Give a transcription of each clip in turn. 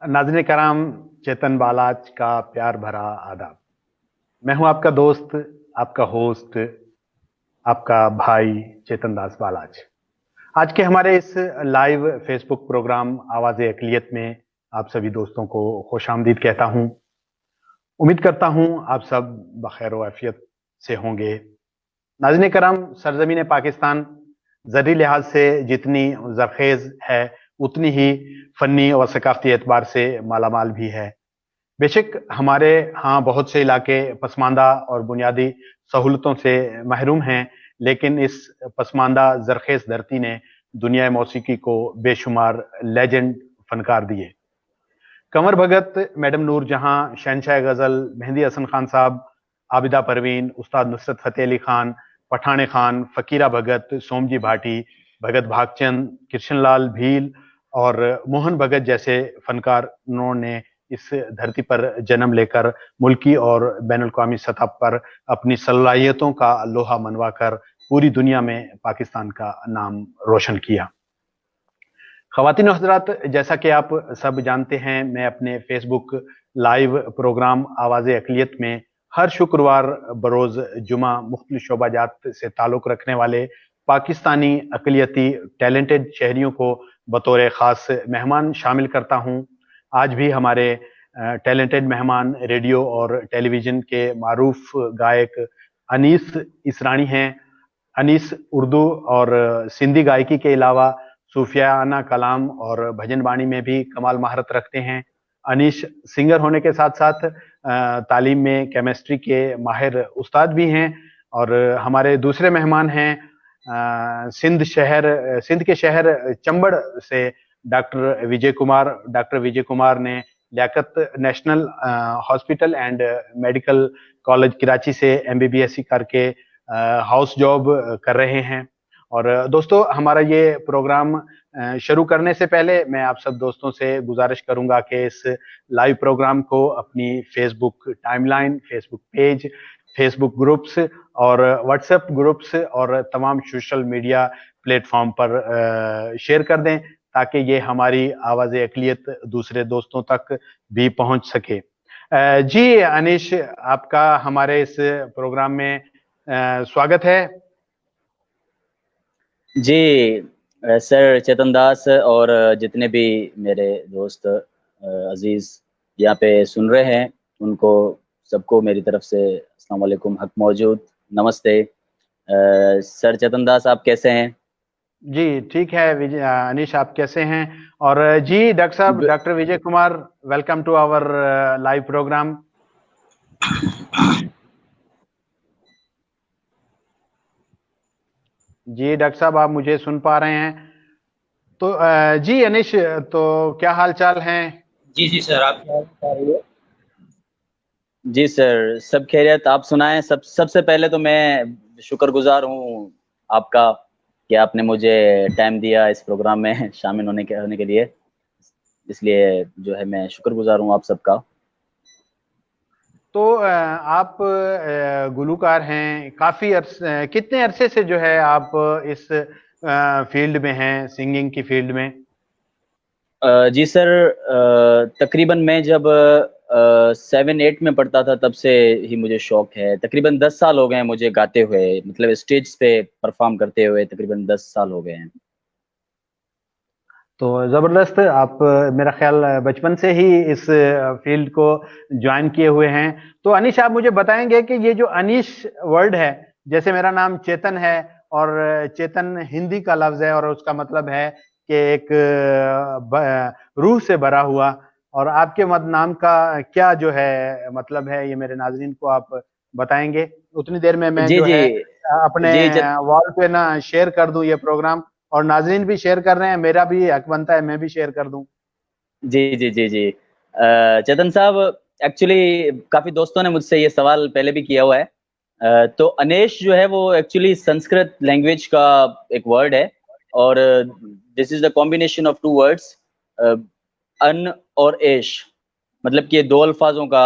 नाज़रीन कराम, चेतन बालाज का प्यार भरा आदाब। मैं हूं आपका दोस्त, आपका होस्ट, आपका भाई चेतन दास बालाज। आज के हमारे इस लाइव फेसबुक प्रोग्राम आवाज़े अक़लियत में आप सभी दोस्तों को खुशामदीद कहता हूं। उम्मीद करता हूं आप सब बखैर व आफियत से होंगे। नाज़रीन कराम, सरजमीन पाकिस्तान ज़री लिहाज से जितनी जरखेज़ है, उतनी ही फ़नी और सकाफ़ती एतबार से मालामाल भी है। बेशक हमारे यहाँ बहुत से इलाके पसमानदा और बुनियादी सहूलतों से महरूम हैं, लेकिन इस पसमानदा जरखेज़ धरती ने दुनिया मौसीकी को बेशुमार लेजेंड फनकार दिए। कंवर भगत, मैडम नूरजहां, शहनशाह गज़ल, मेहंदी हसन खान साहब, आबिदा परवीन, उस्ताद नुसरत फ़तेह अली खान, पठाने खान, फ़कीरा भगत, सोमजी भाटी, भगत भागचंद, कृष्णलाल भील और मोहन भगत जैसे फनकारों ने इस धरती पर जन्म लेकर मुल्की और बैनुल-अक़वामी सतह पर अपनी सलाहियतों का लोहा मनवाकर पूरी दुनिया में पाकिस्तान का नाम रोशन किया। ख़वातीन और हज़रात, जैसा कि आप सब जानते हैं, मैं अपने फेसबुक लाइव प्रोग्राम आवाज़े अक़लियत में हर शुक्रवार बरोज़ जुमा मुख्तलिफ शोबाजात से ताल्लुक़ रखने वाले पाकिस्तानी अक़लियती टैलेंटेड शहरियों को बतौर ख़ास मेहमान शामिल करता हूँ। आज भी हमारे टैलेंटेड मेहमान रेडियो और टेलीविज़न के मारूफ गायक अनीस इसरानी हैं। अनीस उर्दू और सिंधी गायकी के अलावा सूफियाना कलाम और भजन बानी में भी कमाल महारत रखते हैं। अनीश सिंगर होने के साथ साथ तालीम में केमिस्ट्री के माहिर उस्ताद भी हैं। और हमारे दूसरे मेहमान हैं सिंध के शहर चंबड़ से डॉक्टर विजय कुमार। डॉक्टर विजय कुमार ने Liaquat national hospital and medical college Karachi से एमबीबीएस करके हाउस जॉब कर रहे हैं। और दोस्तों, हमारा ये प्रोग्राम शुरू करने से पहले मैं आप सब दोस्तों से गुजारिश करूंगा कि इस लाइव प्रोग्राम को अपनी Facebook timeline, Facebook page, Facebook groups और व्हाट्सएप ग्रुप्स और तमाम सोशल मीडिया प्लेटफॉर्म पर शेयर कर दें, ताकि ये हमारी आवाज़े अक़लियत दूसरे दोस्तों तक भी पहुंच सके। जी अनीश, आपका हमारे इस प्रोग्राम में स्वागत है। जी सर चेतन दास और जितने भी मेरे दोस्त अजीज यहाँ पे सुन रहे हैं, उनको सबको मेरी तरफ से अस्सलाम वालेकुम, हक मौजूद, नमस्ते। सर चेतन दास, आप कैसे हैं? जी ठीक है अनीश, आप कैसे हैं? और जी डॉक्टर साहब, doctor Vijay Kumar, welcome to our live program. जी डॉक्टर साहब, आप मुझे सुन पा रहे हैं? तो जी अनीश, तो क्या हाल चाल हैं? जी सर, आप क्या बता रही है? जी सर, सब खैरियत। आप सुनाएं। सबसे पहले तो मैं शुक्रगुजार हूँ आपका कि आपने मुझे टाइम दिया इस प्रोग्राम में शामिल होने के लिए। इसलिए जो है मैं शुक्रगुजार हूँ आप सबका। तो आप गुलूकार हैं, काफी कितने अरसे से जो है आप इस फील्ड में हैं, सिंगिंग की फील्ड में? जी सर, तकरीबन मैं जब 7-8 में पढ़ता था तब से ही मुझे शौक है। तकरीबन 10 साल हो गए हैं मुझे गाते हुए, मतलब स्टेज पे परफॉर्म करते हुए तकरीबन 10 साल हो गए हैं। तो ज़बरदस्त, आप मेरा ख्याल बचपन से ही इस फील्ड को ज्वाइन किए हुए हैं। तो अनीश, आप मुझे बताएंगे कि ये जो अनीश वर्ड है, जैसे मेरा नाम चेतन है और चेतन हिंदी का लफ्ज़ है और उसका मतलब है कि एक रूह से भरा हुआ। और आपके नाम का क्या जो है मतलब है, ये मेरे नाज़रीन को आप बताएंगे? उतनी देर में मैं जी जो जी है अपने जी वॉल पे ना शेयर कर दूं ये प्रोग्राम, और नाज़रीन भी शेयर कर रहे हैं, मेरा भी हक बनता है मैं भी शेयर कर दूं। जी। चेतन साहब, एक्चुअली काफ़ी दोस्तों ने मुझसे ये सवाल पहले भी किया हुआ है। तो अनेश जो है वो एक्चुअली संस्कृत लैंग्वेज का एक वर्ड है, और this is the combination of two words, अन और एश। मतलब कि ये दो अल्फाजों का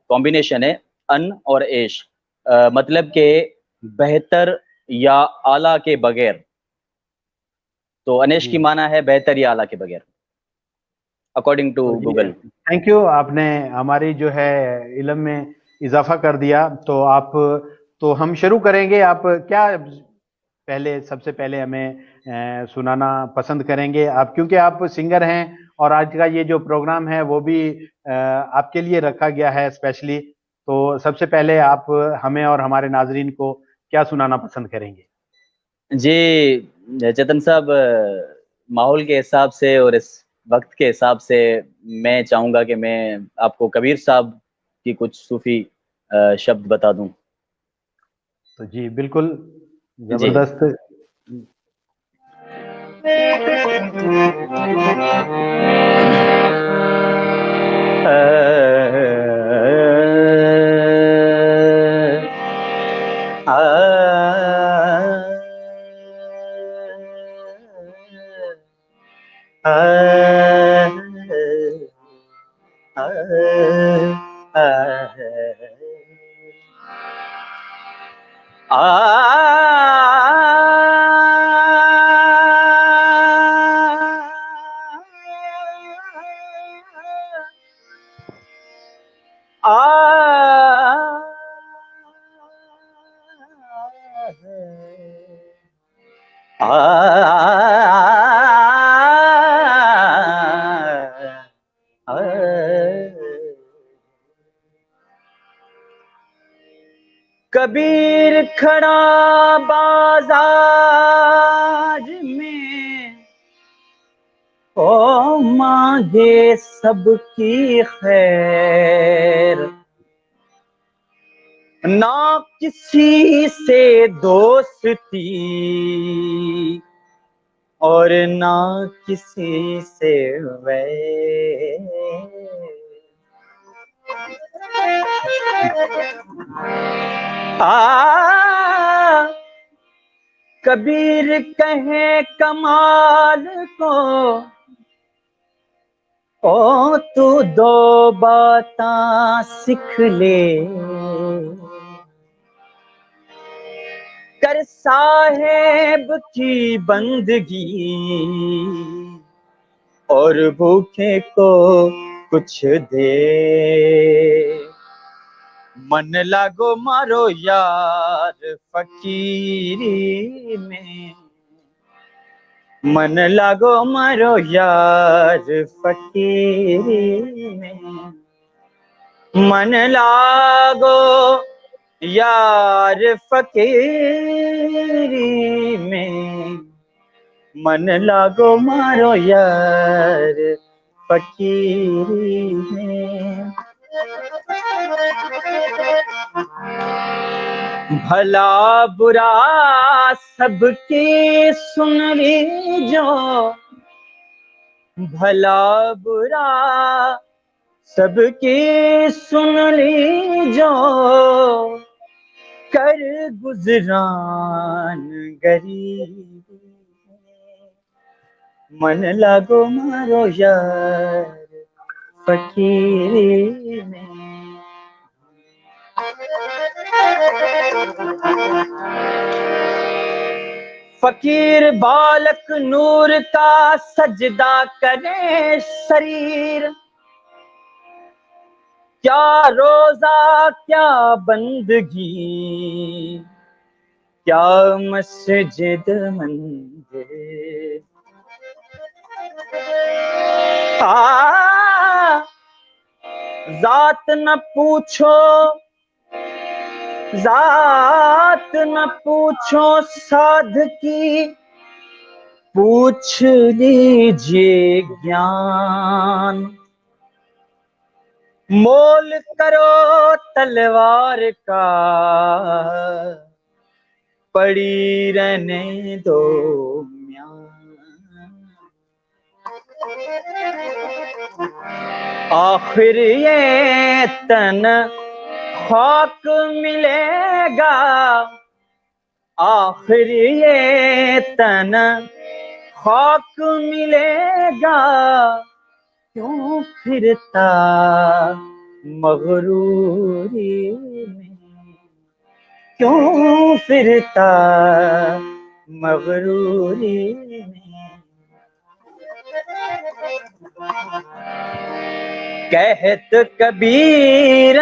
कॉम्बिनेशन है, अन और एश। मतलब के बेहतर या आला के बगैर। तो अनेश जी की माना है बेहतर या आला के बगैर। According to Google. Thank you, आपने हमारी जो है इल्म में इजाफा कर दिया। तो हम शुरू करेंगे। आप क्या सबसे पहले हमें सुनाना पसंद करेंगे? आप, क्योंकि आप सिंगर हैं और आज का ये जो प्रोग्राम है वो भी आपके लिए रखा गया है स्पेशली। तो सबसे पहले आप हमें और हमारे नाजरीन को क्या सुनाना पसंद करेंगे? जी चेतन साहब, माहौल के हिसाब से और इस वक्त के हिसाब से मैं चाहूंगा कि मैं आपको कबीर साहब की कुछ सूफी शब्द बता दूं। तो जी बिल्कुल, जी। जबरदस्त। कबीर खड़ा बाजार में, ओ मांगे सबकी खैर, ना किसी से दोस्ती और ना किसी से वैर। कबीर कहे कमाल को, ओ तू दो बाता सीख ले, कर साहेब की बंदगी और भूखे को कुछ दे। मन लागो मारो यार फकीरी में, मन लागो मारो यार फकीरी में, मन लागो यार फकीरी में, मन लागो मारो यार फकीरी में। भला बुरा सबकी सुन ली जो, भला बुरा सबकी सुन ली जो, कर गुजरान गरीबी में, मन लागो मारो यार फकीरी में। फकीर बालक नूर का सजदा करे शरीर, क्या रोजा क्या बंदगी, क्या मस्जिद मंदिर। जात न पूछो, जात न पूछो साध की, पूछ लीजिए ज्ञान। मोल करो तलवार का, पड़ी रहने दो म्यान। आखिर ये तन खाक मिलेगा, आखिर ये तन खाक मिलेगा, क्यों फिरता मगरूरी में, क्यों फिरता मगरूरी में। कहत कबीर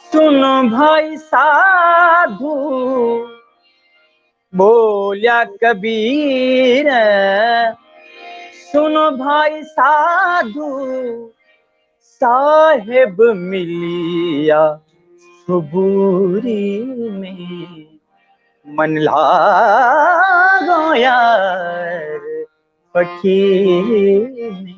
सुन भाई साधु, बोलिया कबीर सुन भाई साधु, साहेब मिलिया सुबूरी में, मन लागो यार फकीर में।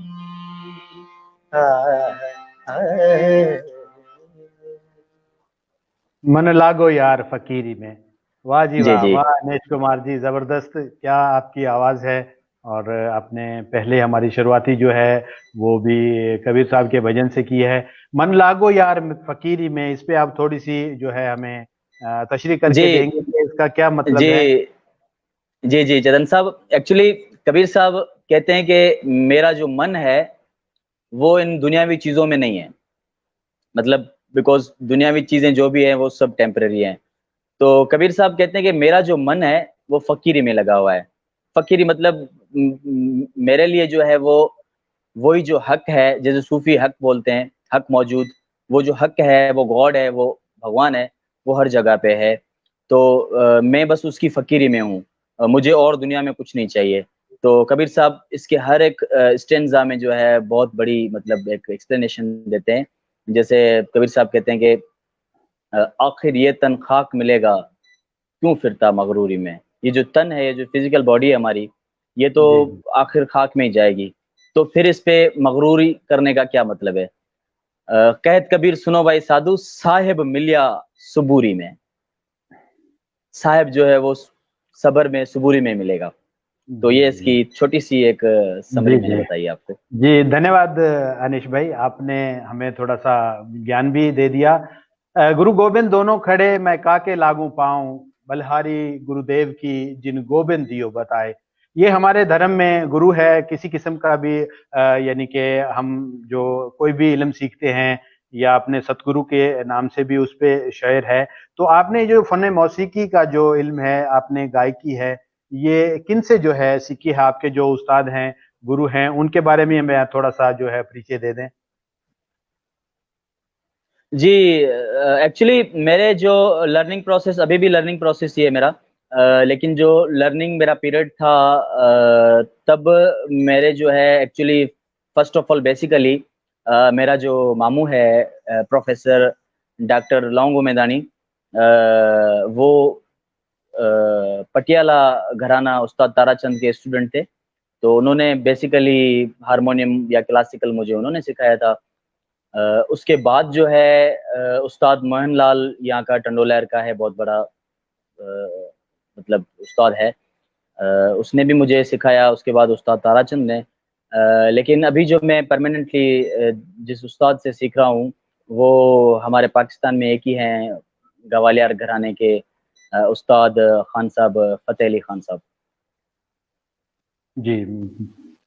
मन लागो यार फकीरी में। वाह जी जी वाह, जी वाह अनिश कुमार जी, जबरदस्त, क्या आपकी आवाज है। और आपने पहले हमारी शुरुआती जो है वो भी कबीर साहब के भजन से की है। मन लागो यार फकीरी में, इस पे आप थोड़ी सी जो है हमें तशरीह जी करके देंगे कि इसका क्या मतलब जी है। जी जी चेतन साहब, एक्चुअली कबीर साहब कहते हैं कि मेरा जो मन है वो इन दुनियावी चीजों में नहीं है, मतलब बिकॉज दुनियावी चीजें जो भी है वो सब टेम्पररी हैं। तो कबीर साहब कहते हैं कि मेरा जो मन है वो फकीरी में लगा हुआ है। फकीरी मतलब मेरे लिए जो है वो वही जो हक है, जैसे सूफी हक बोलते हैं, हक मौजूद, वो जो हक है वो गॉड है, वो भगवान है, वो हर जगह पे है। तो मैं बस उसकी फकीरी में हूँ, मुझे और दुनिया में कुछ नहीं चाहिए। तो कबीर साहब इसके हर एक स्टेंजा में जो है बहुत बड़ी मतलब एक एक्सप्लेनेशन देते हैं। जैसे कबीर साहब कहते हैं कि आखिर ये तन खाक मिलेगा, क्यों फिरता मगरूरी में। ये जो तन है, ये जो फिजिकल बॉडी है हमारी, ये तो जी आखिर खाक में ही जाएगी, तो फिर इस पे मगरूरी करने का क्या मतलब है। कहत कबीर सुनो भाई साधु, साहेब मिलिया सुबूरी में। साहेब जो है वो सबर में, सुबूरी में मिलेगा। तो ये जी इसकी छोटी सी एक समरी जी मैंने जी बताई आपको। जी, धन्यवाद अनिश भाई, आपने हमें थोड़ा सा ज्ञान भी दे दिया। गुरु गोविंद दोनों खड़े मैं काके लागू पाऊं, बलिहारी गुरुदेव की जिन गोविंद दियो बताए। ये हमारे धर्म में गुरु है, किसी किस्म का भी यानी कि हम जो कोई भी इल्म सीखते हैं या अपने सतगुरु के नाम से भी उस पे शेर है। तो आपने जो फन मौसीकी का जो इल्म है, आपने गायकी है, ये किन से जो है सीखी है, आपके जो उस्ताद हैं, गुरु हैं, उनके बारे में हमें थोड़ा सा जो है परिचय दे दें। जी, एक्चुअली मेरे जो लर्निंग प्रोसेस, अभी भी लर्निंग प्रोसेस ही है मेरा, लेकिन जो लर्निंग मेरा पीरियड था तब मेरे जो है actually first of all basically मेरा जो मामू है प्रोफेसर डॉक्टर लौंगो मैदानी, वो पटियाला घराना उस्ताद ताराचंद के स्टूडेंट थे। तो उन्होंने बेसिकली हारमोनियम या क्लासिकल मुझे उन्होंने सिखाया था। उसके बाद जो है उस्ताद मोहनलाल यहाँ का टंडोलहर का है, बहुत बड़ा मतलब उस्ताद है, उसने भी मुझे सिखाया। उसके बाद उस्ताद ताराचंद ने, लेकिन अभी जो मैं परमानेंटली जिस उस्ताद से सीख रहा हूँ वो हमारे पाकिस्तान में एक ही हैं, गवालियर घराने के उस्ताद खान साहब, फतेह अली खान साहब। जी,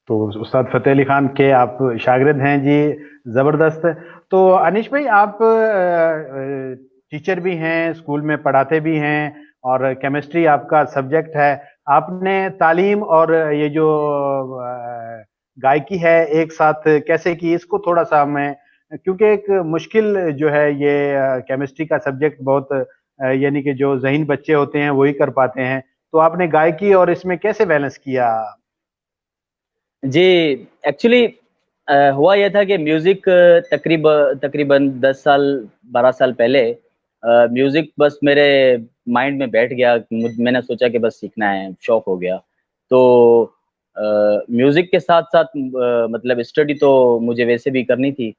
तो उस्ताद फतेह अली खान के आप शागिर्द हैं जी, जबरदस्त। तो अनिश भाई, आप टीचर भी हैं, स्कूल में पढ़ाते भी हैं, और केमिस्ट्री आपका सब्जेक्ट है। आपने तालीम और ये जो गायकी है एक साथ कैसे की, इसको थोड़ा सा हमें, क्योंकि एक मुश्किल जो है ये केमिस्ट्री का सब्जेक्ट, बहुत यानी कि जो ज़हीन बच्चे होते हैं वही कर पाते हैं। तो आपने गायकी और इसमें कैसे बैलेंस किया। जी, एक्चुअली हुआ यह था कि म्यूजिक तकरीबन 10 साल 12 साल पहले म्यूजिक बस मेरे माइंड में बैठ गया। मैंने सोचा कि बस सीखना है, शौक हो गया। तो म्यूजिक के साथ साथ मतलब स्टडी तो मुझे वैसे भी करनी थी।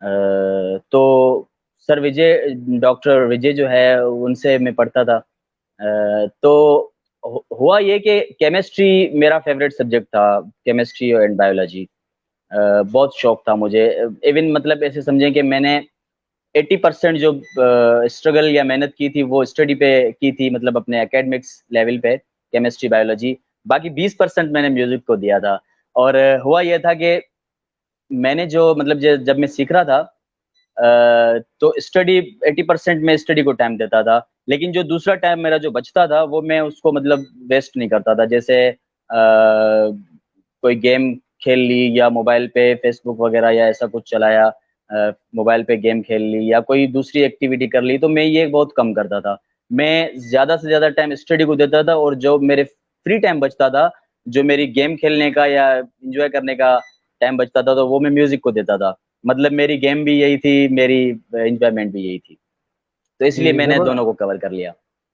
तो सर विजय, डॉक्टर विजय जो है उनसे मैं पढ़ता था। तो हुआ ये कि केमिस्ट्री मेरा फेवरेट सब्जेक्ट था, केमिस्ट्री एंड बायोलॉजी। बहुत शौक था मुझे। इवन मतलब ऐसे समझें कि मैंने 80% जो स्ट्रगल या मेहनत की थी वो स्टडी पे की थी, मतलब अपने एकेडमिक्स लेवल पे, केमिस्ट्री बायोलॉजी। बाकी 20% मैंने म्यूजिक को दिया था। और हुआ यह था कि मैंने जो मतलब जब मैं सीख रहा था तो स्टडी 80% में स्टडी को टाइम देता था, लेकिन जो दूसरा टाइम मेरा जो बचता था वो मैं उसको मतलब वेस्ट नहीं करता था। जैसे कोई गेम खेल ली या मोबाइल पे फेसबुक वगैरह या ऐसा कुछ चलाया, मोबाइल पे गेम खेल ली या कोई दूसरी एक्टिविटी कर ली, तो मैं ये बहुत कम करता था। मैं ज़्यादा से ज़्यादा टाइम स्टडी को देता था और जो मेरे फ्री टाइम बचता था, जो मेरी गेम खेलने का या एंजॉय करने का टाइम बचता था, तो वो मैं म्यूजिक को देता था। मतलब मेरी गेम भी यही थी, मेरी एंजॉयमेंट भी यही थी, तो इसलिए जी मैंने दोनों को कवर कर लिया।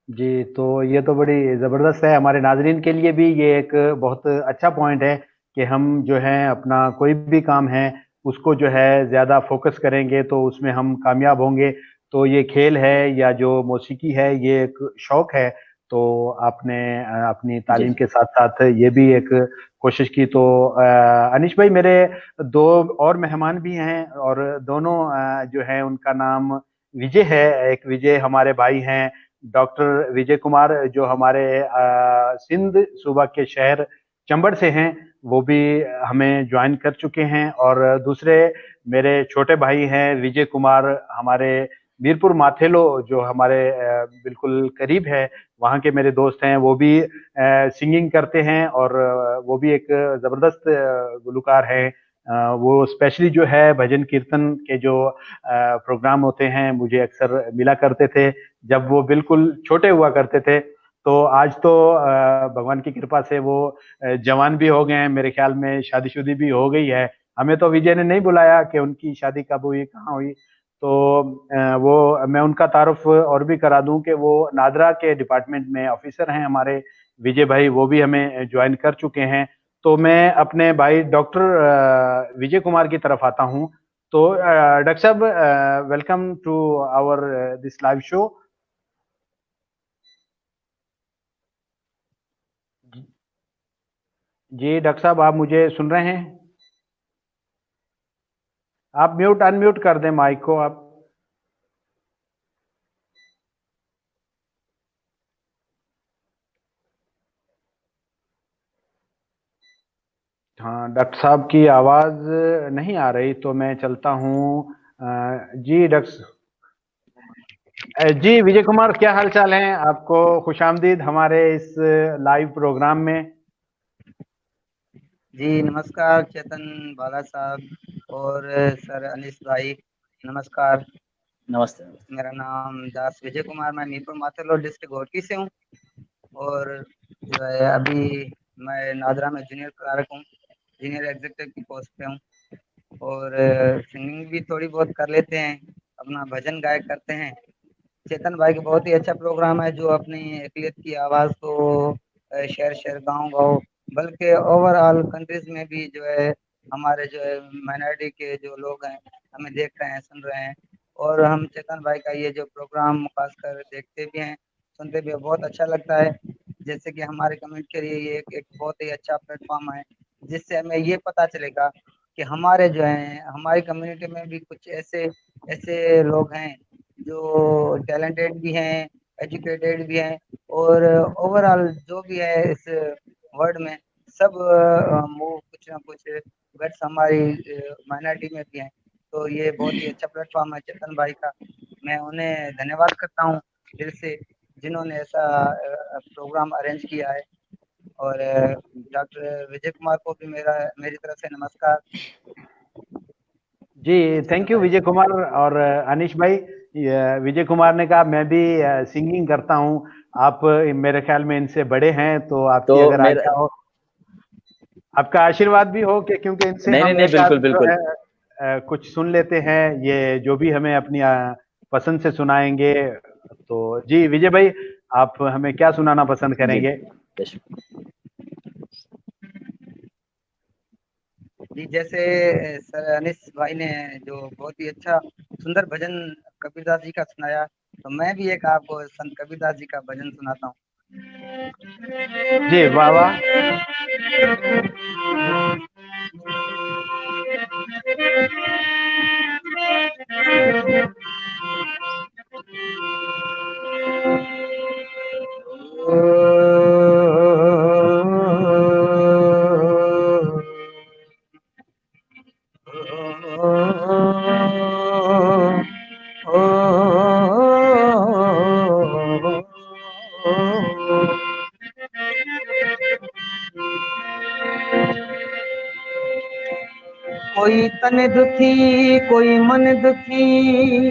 जी, तो ये तो बड़ी ज़बरदस्त है। हमारे नाज़रीन के लिए भी ये एक बहुत अच्छा पॉइंट है कि हम जो है अपना कोई भी काम है, उसको जो है ज़्यादा फ़ोकस करेंगे तो उसमें हम कामयाब होंगे। तो ये खेल है या जो मौसीकी है, ये एक शौक है। तो आपने अपनी जी, तालीम जी। के साथ-साथ ये भी एक कोशिश की। तो अनीश भाई, मेरे 2 और मेहमान भी हैं और दोनों जो हैं उनका नाम विजय है। एक विजय हमारे भाई हैं, डॉक्टर विजय कुमार, जो हमारे सिंध सूबा के शहर चंबड़ से हैं, वो भी हमें ज्वाइन कर चुके हैं। और दूसरे मेरे छोटे भाई हैं विजय कुमार, हमारे मीरपुर माथेलो, जो हमारे बिल्कुल करीब है, वहाँ के मेरे दोस्त हैं। वो भी सिंगिंग करते हैं और वो भी एक ज़बरदस्त गुलकार हैं। वो स्पेशली जो है भजन कीर्तन के जो प्रोग्राम होते हैं, मुझे अक्सर मिला करते थे जब वो बिल्कुल छोटे हुआ करते थे। तो आज तो भगवान की कृपा से वो जवान भी हो गए हैं, मेरे ख्याल में शादीशुदी भी हो गई है। हमें तो विजय ने नहीं बुलाया कि उनकी शादी कब हुई, कहाँ हुई। तो वो मैं उनका तारुफ और भी करा दूं कि वो नादरा के डिपार्टमेंट में ऑफिसर हैं हमारे विजय भाई, वो भी हमें ज्वाइन कर चुके हैं। तो मैं अपने भाई डॉक्टर विजय कुमार की तरफ आता हूं। तो डॉक्टर साहब, welcome to our this live show. जी डॉक्टर साहब, आप मुझे सुन रहे हैं? आप म्यूट अनम्यूट कर दें माइक को आप। हाँ, डॉक्टर साहब की आवाज नहीं आ रही, तो मैं चलता हूँ। जी जी विजय कुमार, क्या हाल चाल है? आपको खुशामदीद हमारे इस लाइव प्रोग्राम में। जी नमस्कार चेतन बाला साहब और सर अनिस भाई, नमस्कार। नमस्ते। मेरा नाम दास विजय कुमार, मैं मीरपुर माथेलो डिस्ट्रिक्ट घोटी से हूँ और जो है अभी मैं नादरा में जूनियर क्लार्क हूँ, जूनियर एग्जीक्यूटिव की पोस्ट पे हूँ और सिंगिंग भी थोड़ी बहुत कर लेते हैं, अपना भजन गायक करते हैं। चेतन भाई का बहुत ही अच्छा प्रोग्राम है जो अपनी अक़लियत की आवाज़ को शहर शहर गांव गांव बल्कि ओवरऑल कंट्रीज में भी जो है हमारे जो है माइनॉरिटी के जो लोग हैं हमें देख रहे हैं, सुन रहे हैं। और हम चेतन भाई का ये जो प्रोग्राम खासकर देखते भी हैं, सुनते भी हैं, बहुत अच्छा लगता है। जैसे कि हमारे कम्युनिटी के लिए ये एक बहुत ही अच्छा प्लेटफॉर्म है जिससे हमें ये पता चलेगा कि हमारे जो है हमारी कम्युनिटी में भी कुछ ऐसे ऐसे लोग हैं जो टैलेंटेड भी हैं, एजुकेटेड भी हैं और ओवरऑल जो भी है इस वर्ल्ड में सब वो कुछ ना कुछ गट्स हमारी माइनॉरिटी में भी हैं। तो ये बहुत ही अच्छा प्लेटफॉर्म है चेतन भाई का, मैं उन्हें धन्यवाद करता हूँ दिल से जिन्होंने ऐसा प्रोग्राम अरेंज किया है। और डॉक्टर विजय कुमार को भी मेरी तरफ से नमस्कार। जी चेतन थैंक यू भाई। विजय कुमार। और अनीश भाई, विजय कुमार ने कहा मैं भी सिंगिंग करता हूँ। आप मेरे ख्याल में इनसे बड़े हैं, तो आपकी तो अगर मेरा आज्ञा हो, आपका आशीर्वाद भी हो कि क्योंकि इनसे नहीं, नहीं, हम नहीं, एक आध बिल्कुल, जो बिल्कुल। है कुछ सुन लेते हैं, ये जो भी हमें अपनी पसंद से सुनाएंगे। तो जी विजय भाई, आप हमें क्या सुनाना पसंद जी, करेंगे? बेशक। जी जैसे सर अनिस भाई ने जो बहुत ही अच्छा सुंदर भजन कबीरदास जी का सुनाया, तो मैं भी एक आपको संत कबीरदास जी का भजन सुनाता हूँ। जी वाह वाह। कोई तन दुखी कोई मन दुखी,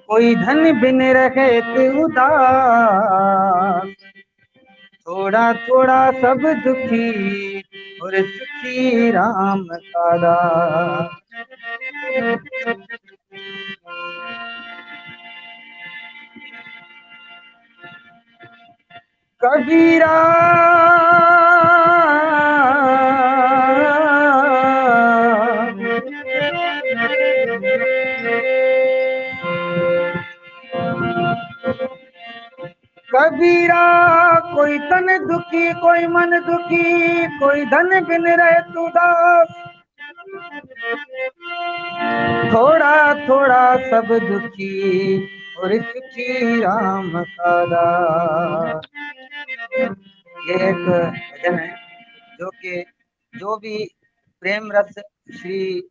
कोई धन बिन रहत उदास, थोड़ा थोड़ा सब दुखी और सुखी राम का दास। कबीरा कबीरा कोई तन दुखी कोई मन दुखी, कोई धन बिन रहत उदास, थोड़ा थोड़ा सब दुखी और सुखी राम का दास। ये एक भजन है जो कि जो भी प्रेम रस श्री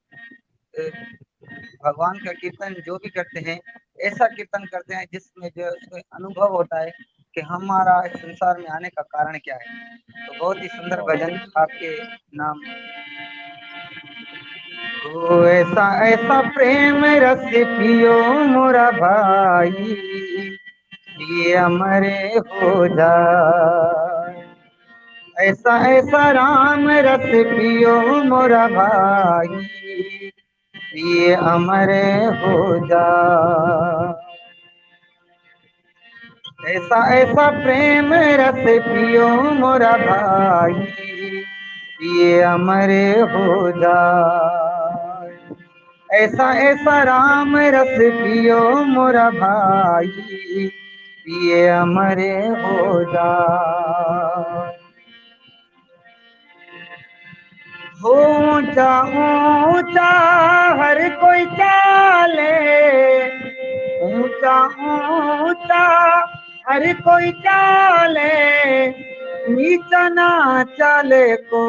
भगवान का कीर्तन जो भी करते हैं, ऐसा कीर्तन करते हैं जिसमें जो उसको अनुभव होता है कि हमारा इस संसार में आने का कारण क्या है। तो बहुत ही सुंदर भजन आपके नाम। ओ ऐसा ऐसा प्रेम रस पियो मोरा भाई, ये अमरे हो जाए। ऐसा ऐसा राम रस पियो मोरा भाई, ये अमर हो जाए। ऐसा ऐसा प्रेम रस पियो मोरा भाई, ये अमर हो जाए। ऐसा ऐसा राम रस पियो मोरा भाई, ये अमर हो जाए। ऊंचा ऊंचा हर कोई चाले, ऊंचा ऊंचा हर कोई चाले, नीचा ना चले को,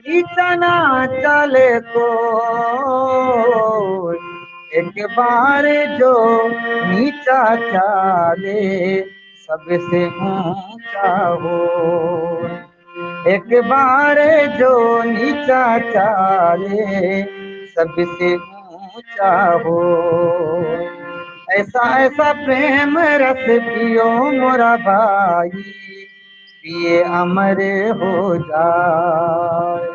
नीचा ना चले को। एक बार जो नीचा चाले सबसे ऊंचा हो, एक बार जो नीचा चाले सबसे ऊंचा हो। ऐसा ऐसा प्रेम रस पियो मोरा भाई, पिए अमर हो जाए।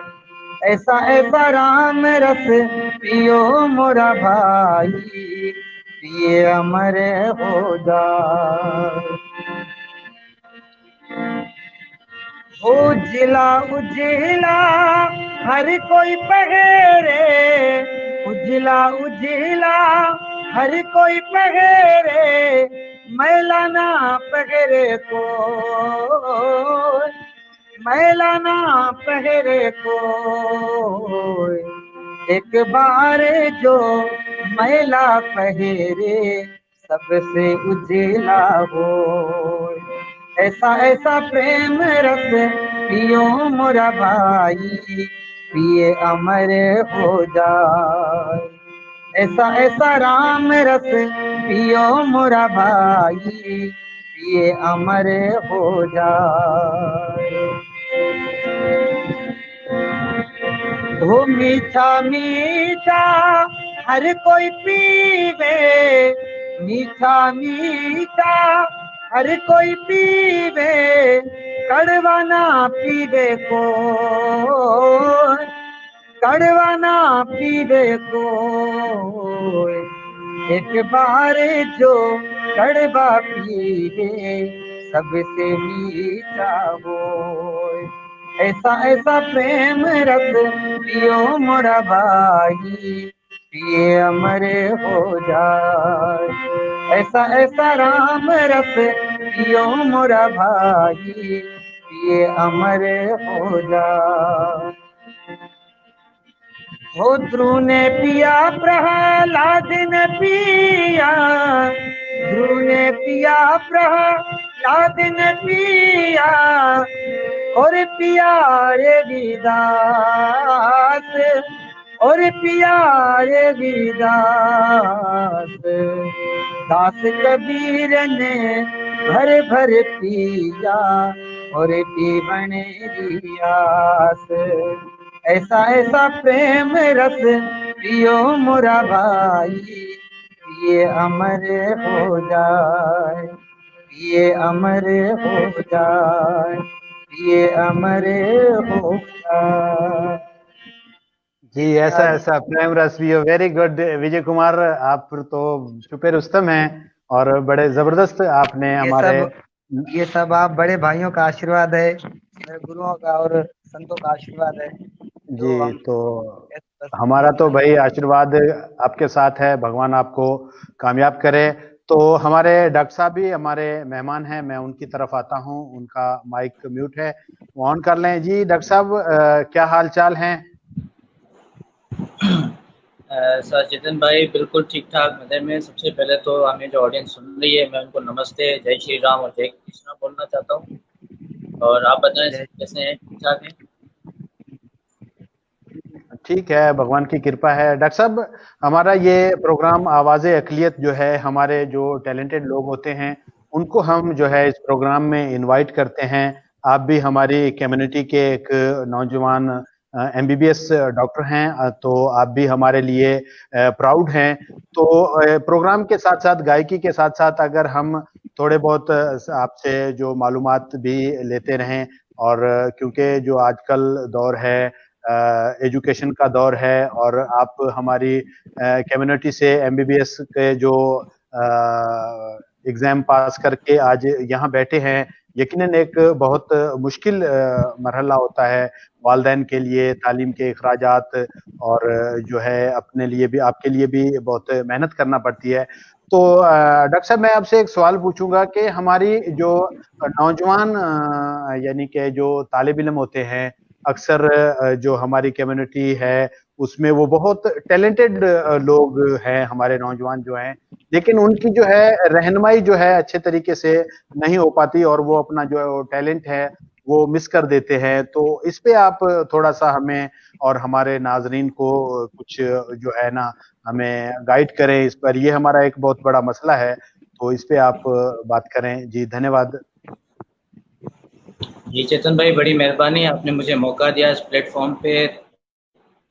ऐसा ऐसा राम रस पियो मोरा भाई, पिए अमर हो जाए। उजला उजला हर कोई पहरे, उजला उजला हर कोई पहरे, मैला ना पहरे को, मैला ना पहरे को। एक बार जो मैला पहरे सबसे उजला हो। ऐसा ऐसा प्रेम रस पियो मोरा भाई, पिए अमर हो जाए। ऐसा ऐसा राम रस पियो मोरा भाई, पिए अमर हो जाए। वो मीठा मीठा हर कोई पीवे, मीठा मीठा हर कोई पीवे, कड़वा ना पीवे को, कड़वा ना पीवे को। एक बार जो कड़वा पीवे सबसे मीठा हो। ऐसा ऐसा प्रेम रस पियो मोरा भाई, पिए अमर हो जाए। ऐसा ऐसा राम रस पियो मोरा भाई, पिए अमर हो जाए। हो ध्रुव ने पिया प्रहलाद ने पिया, ध्रुव ने पिया प्रहलाद ने पिया, और पिया रे विदास, और पिया रे विदास। दास कबीर ने भर भर पिया और पीवन रियास। ऐसा ऐसा प्रेम रस पियो मोरा भाई, ये अमर हो जाए, ये अमर हो जाए, ये अमर हो जाए। जी, ऐसा ऐसा प्रेम रस भी हो। वेरी गुड विजय कुमार, आप तो छुपे रुस्तम हैं और बड़े जबरदस्त आपने हमारे। ये सब आप बड़े भाइयों का आशीर्वाद है, मेरे गुरुओं का और संतों का आशीर्वाद है जो जी, हम तो बस हमारा तो भाई आशीर्वाद आपके साथ है, भगवान आपको कामयाब करे। तो हमारे डॉक्टर साहब भी हमारे मेहमान हैं, मैं उनकी तरफ आता हूं, उनका माइक म्यूट है, वो ऑन कर लें। जी डॉक्टर साहब, क्या हाल चाल हैं? सर चेतन भाई बिल्कुल ठीक ठाक मज़े में। सबसे पहले तो हमें जो ऑडियंस सुन रही है मैं उनको नमस्ते, जय श्री राम और जय कृष्णा बोलना चाहता हूँ। और आप बताएं सब कैसे हैं, ठीक ठाक हैं? ठीक है, भगवान की कृपा है। डॉक्टर साहब, हमारा ये प्रोग्राम आवाज़े अक़लियत जो है, हमारे जो टैलेंटेड लोग होते हैं उनको हम जो है इस प्रोग्राम में इनवाइट करते हैं। आप भी हमारी कम्युनिटी के एक नौजवान एमबीबीएस डॉक्टर हैं, तो आप भी हमारे लिए प्राउड हैं। तो प्रोग्राम के साथ साथ, गायकी के साथ साथ, अगर हम थोड़े बहुत आपसे जो मालूमात भी लेते रहें, और क्योंकि जो आजकल दौर है एजुकेशन का दौर है, और आप हमारी कम्युनिटी से एमबीबीएस के जो एग्जाम पास करके आज यहाँ बैठे हैं, यकीनन एक बहुत मुश्किल मरहला होता है वालिदैन के लिए, तालीम के अखराजात, और जो है अपने लिए भी, आपके लिए भी बहुत मेहनत करना पड़ती है। तो डॉक्टर साहब, मैं आपसे एक सवाल पूछूंगा कि हमारी जो नौजवान यानी कि जो तालिब इल्म होते हैं, अक्सर जो हमारी कम्युनिटी है उसमें वो बहुत टैलेंटेड लोग हैं, हमारे नौजवान जो हैं, लेकिन उनकी जो है रहनुमाई जो है अच्छे तरीके से नहीं हो पाती, और वो अपना जो टैलेंट है वो मिस कर देते हैं। तो इस पे आप थोड़ा सा हमें और हमारे नाजरीन को कुछ जो है ना, हमें गाइड करें इस पर। ये हमारा एक बहुत बड़ा मसला है, तो इस पे आप बात करें। जी धन्यवाद। जी चेतन भाई, बड़ी मेहरबानी, आपने मुझे मौका दिया इस प्लेटफॉर्म पे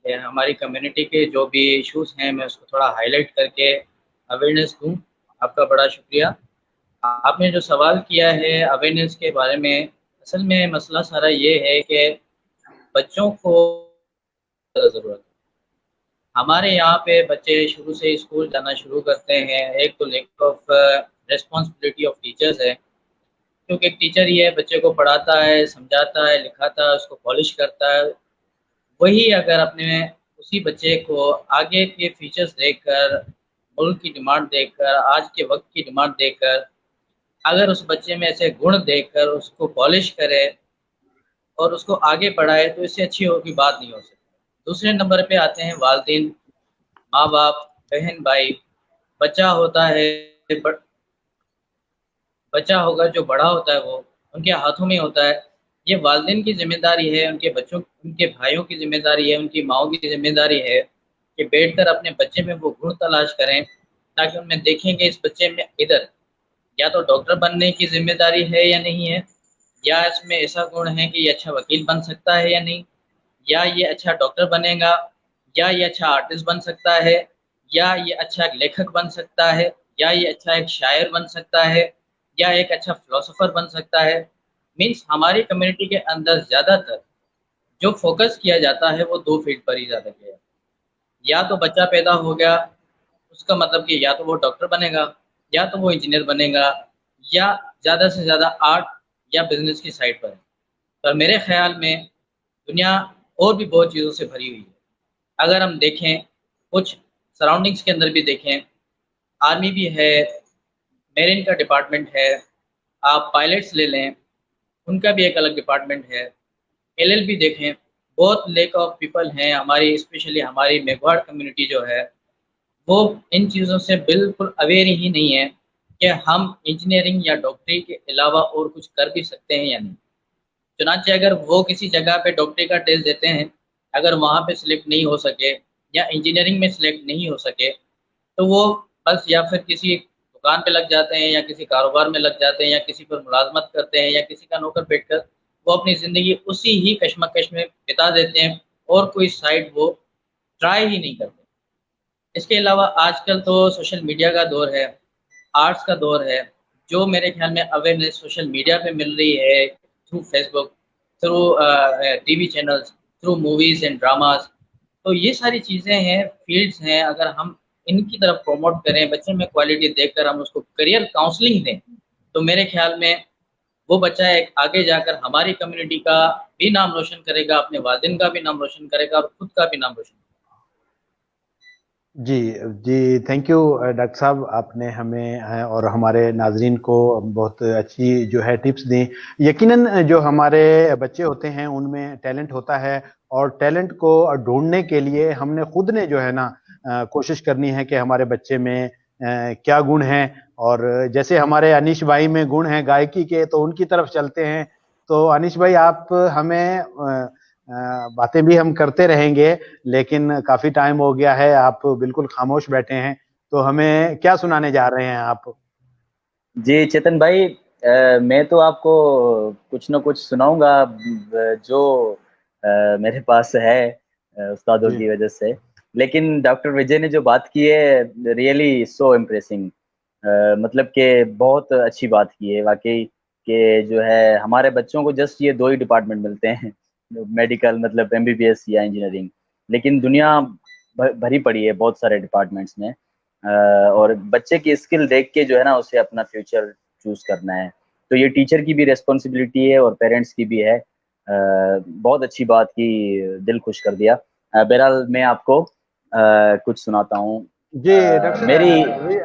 हमारी कम्युनिटी के जो भी इश्यूज हैं मैं उसको थोड़ा हाईलाइट करके अवेयरनेस दूं। आपका बड़ा शुक्रिया। आपने जो सवाल किया है अवेयरनेस के बारे में, असल में मसला सारा ये है कि बच्चों को ज़्यादा ज़रूरत है। हमारे यहाँ पे बच्चे शुरू से स्कूल जाना शुरू करते हैं, एक तो lack of responsibility of teachers है, क्योंकि एक टीचर ही है, बच्चे को पढ़ाता है, समझाता है, लिखाता है, उसको पॉलिश करता है। वही अगर अपने उसी बच्चे को आगे के फीचर्स देखकर, मुल्क की डिमांड देखकर, आज के वक्त की डिमांड देखकर, अगर उस बच्चे में ऐसे गुण देखकर उसको पॉलिश करे और उसको आगे बढ़ाए, तो इससे अच्छी और कोई बात नहीं हो सकती। दूसरे नंबर पे आते हैं वालिदैन, माँ बाप, बहन भाई। बच्चा होता है, बच्चा होगा जो बड़ा होता है वो उनके हाथों में होता है। ये वालिदैन की जिम्मेदारी है, उनके बच्चों, उनके भाइयों की जिम्मेदारी है, उनकी माओ की जिम्मेदारी है कि बैठकर अपने बच्चे में वो गुण तलाश करें, ताकि उनमें देखेंगे इस बच्चे में इधर या तो डॉक्टर बनने की जिम्मेदारी है या नहीं है, या इसमें ऐसा गुण है कि ये अच्छा वकील बन सकता है या नहीं, या ये अच्छा डॉक्टर बनेगा, या ये अच्छा आर्टिस्ट बन सकता है, या ये अच्छा एक लेखक बन सकता है, या ये अच्छा एक शायर बन सकता है, या एक अच्छा फिलोसोफर बन सकता है। मीन्स हमारी कम्युनिटी के अंदर ज़्यादातर जो फोकस किया जाता है वो दो फील्ड पर ही ज़्यादा किया जाता है। या तो बच्चा पैदा हो गया, उसका मतलब कि या तो वो डॉक्टर बनेगा, या तो वो इंजीनियर बनेगा, या ज़्यादा से ज़्यादा आर्ट या बिजनेस की साइड पर है। पर मेरे ख्याल में दुनिया और भी बहुत चीज़ों से भरी हुई है। अगर हम देखें, कुछ सराउंडिंग्स के अंदर भी देखें, आर्मी भी है, मेरिन का डिपार्टमेंट है, आप पायलट्स ले लें, उनका भी एक अलग डिपार्टमेंट है। एलएलबी देखें, बहुत लेक ऑफ पीपल हैं हमारी, स्पेशली हमारी मेघवाड़ कम्युनिटी जो है वो इन चीज़ों से बिल्कुल अवेयर ही नहीं है कि हम इंजीनियरिंग या डॉक्टरी के अलावा और कुछ कर भी सकते हैं या नहीं। चुनांचे अगर वो किसी जगह पे डॉक्टरी का टेस्ट देते हैं, अगर वहाँ पे सिलेक्ट नहीं हो सके या इंजीनियरिंग में सिलेक्ट नहीं हो सके, तो वो बस या फिर किसी दुकान पे लग जाते हैं, या किसी कारोबार में लग जाते हैं, या किसी पर मुलाजमत करते हैं, या किसी का नौकर बैठकर वो अपनी ज़िंदगी उसी ही कश्मकश में बिता देते हैं, और कोई साइट वो ट्राई ही नहीं करते। इसके अलावा आजकल तो सोशल मीडिया का दौर है, आर्ट्स का दौर है, जो मेरे ख्याल में अवेयरनेस सोशल मीडिया पे मिल रही है, through Facebook, through TV channels, through movies and dramas. तो ये सारी चीज़ें हैं, फील्ड्स हैं, अगर हम इनकी तरफ प्रमोट करें, बच्चे में क्वालिटी देखकर हम उसको करियर काउंसलिंग दें, तो मेरे ख्याल में वो बच्चा एक आगे जाकर हमारी कम्युनिटी का भी नाम रोशन करेगा, अपने वालिदैन का भी नाम रोशन करेगा और खुद का भी नाम रोशन करेगा। जी, जी, थैंक यू डॉक्टर साहब, आपने हमें और हमारे नाज़रीन को बहुत अच्छी जो है टिप्स दी। यकीनन जो हमारे बच्चे होते हैं उनमें टैलेंट होता है और टैलेंट को ढूँढने के लिए हमने खुद ने जो है ना कोशिश करनी है कि हमारे बच्चे में क्या गुण हैं, और जैसे हमारे अनीश भाई में गुण हैं गायकी के, तो उनकी तरफ चलते हैं। तो अनीश भाई, आप हमें बातें भी हम करते रहेंगे, लेकिन काफ़ी टाइम हो गया है, आप बिल्कुल खामोश बैठे हैं, तो हमें क्या सुनाने जा रहे हैं आप? जी चेतन भाई, मैं तो आपको कुछ न कुछ सुनाऊँगा जो मेरे पास है उस्तादों जी, की वजह से। लेकिन डॉक्टर विजय ने जो बात की है, रियली सो इम्प्रेसिंग। मतलब कि बहुत अच्छी बात की है वाक़ई, कि जो है हमारे बच्चों को जस्ट ये 2 ही डिपार्टमेंट मिलते हैं, मेडिकल मतलब एमबीबीएस या इंजीनियरिंग। लेकिन दुनिया भरी पड़ी है बहुत सारे डिपार्टमेंट्स में। और बच्चे की स्किल देख के जो है ना उसे अपना फ्यूचर चूज करना है। तो ये टीचर की भी रिस्पॉन्सिबिलिटी है और पेरेंट्स की भी है। बहुत अच्छी बात की, दिल खुश कर दिया। बहरहाल मैं आपको कुछ सुनाता हूँ। जी, डॉक्टर मेरी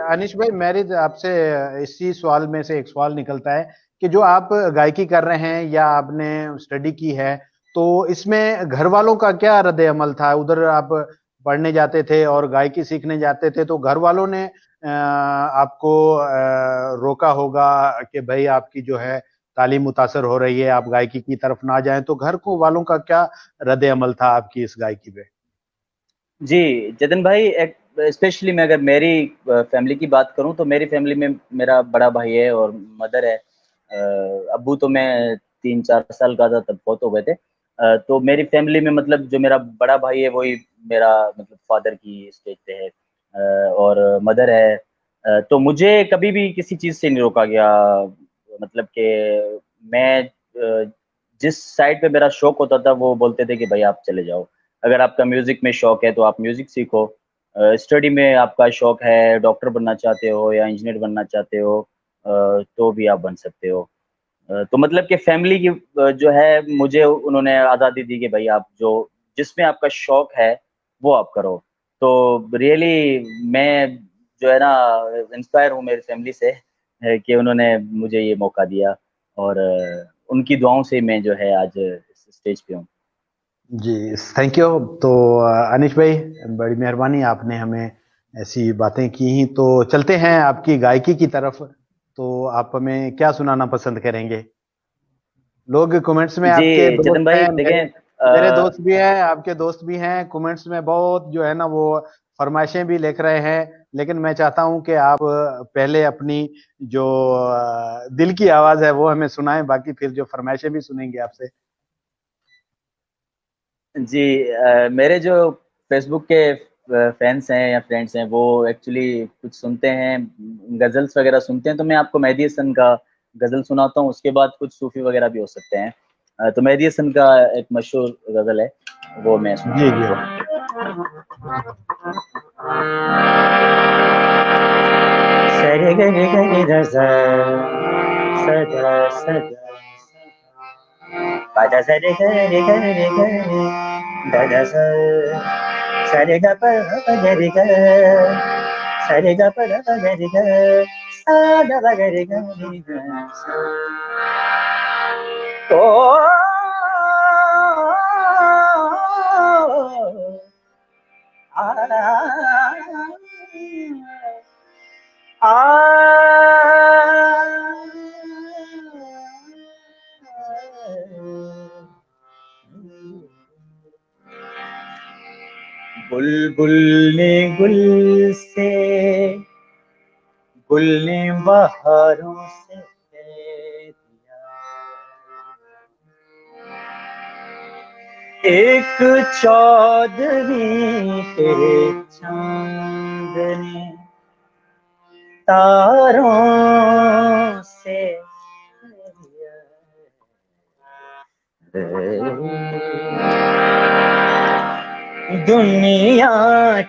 अनीश भाई, मेरे आपसे इसी सवाल में से एक सवाल निकलता है कि जो आप गायकी कर रहे हैं या आपने स्टडी की है, तो इसमें घर वालों का क्या रद्द-ए-अमल था? उधर आप पढ़ने जाते थे और गायकी सीखने जाते थे, तो घर वालों ने आपको रोका होगा कि भई आपकी जो है तालीम मुतासर हो रही है, आप गायकी की तरफ ना जाएँ, तो घर को वालों का क्या रद्द-ए-अमल था आपकी इस गायकी पे? जी, जतिन भाई, एक स्पेशली मैं अगर मेरी फैमिली की बात करूँ, तो मेरी फैमिली में मेरा बड़ा भाई है और मदर है। अब्बू तो मैं 3-4 साल का था तब फ़ौत हो गए थे। तो मेरी फैमिली में मतलब जो मेरा बड़ा भाई है वही मेरा मतलब फ़ादर की स्टेज पे है, और मदर है। तो मुझे कभी भी किसी चीज़ से नहीं रोका गया। मतलब कि मैं जिस साइड पे मेरा शौक होता था वो बोलते थे कि भाई आप चले जाओ। अगर आपका म्यूज़िक में शौक है तो आप म्यूज़िक सीखो। स्टडी में आपका शौक है, डॉक्टर बनना चाहते हो या इंजीनियर बनना चाहते हो, तो भी आप बन सकते हो। तो मतलब कि फैमिली की जो है मुझे उन्होंने आज़ादी दी कि भाई आप जो जिसमें आपका शौक है, वो आप करो। तो रियली मैं जो है ना इंस्पायर हूँ मेरी फैमिली से, कि उन्होंने मुझे ये मौका दिया, और उनकी दुआओं से मैं जो है आज इस स्टेज पे हूँ। जी, थैंक यू। तो अनीश भाई, बड़ी मेहरबानी, आपने हमें ऐसी बातें की हैं, तो चलते हैं आपकी गायकी की तरफ। तो आप हमें क्या सुनाना पसंद करेंगे? लोग कमेंट्स में आपके जी, दोस्त चेतन भाई हैं, मेरे देखें, मेरे दोस्त भी हैं, आपके दोस्त भी हैं, कमेंट्स में बहुत जो है ना वो फरमाइशें भी लिख रहे हैं, लेकिन मैं चाहता हूँ कि आप पहले अपनी जो दिल की आवाज़ है वो हमें सुनाएँ, बाकी फिर जो फरमाइशें भी सुनेंगे आपसे। जी, मेरे जो फ़ेसबुक के फैन्स हैं या फ्रेंड्स हैं, वो एक्चुअली कुछ सुनते हैं, गज़ल्स वग़ैरह सुनते हैं, तो मैं आपको मेहदी हसन का गज़ल सुनाता हूँ, उसके बाद कुछ सूफ़ी वग़ैरह भी हो सकते हैं। तो मेहदी हसन का एक मशहूर गज़ल है, वो मैं जी, सुनाता हूँ जी। आपको। सरे गरे गरे रज़ा, सदा सदा पदा सरे गरे गरे गरे ददा स सरे ग प प गरे ग सरे ग प प गरे ग सा द प गरे ग रे ग सा। ओ आ बुलबुल ने गुल से गुल ने बहारों से कह दिया, एक चौदहवीं के चांद ने तारों से दुनिया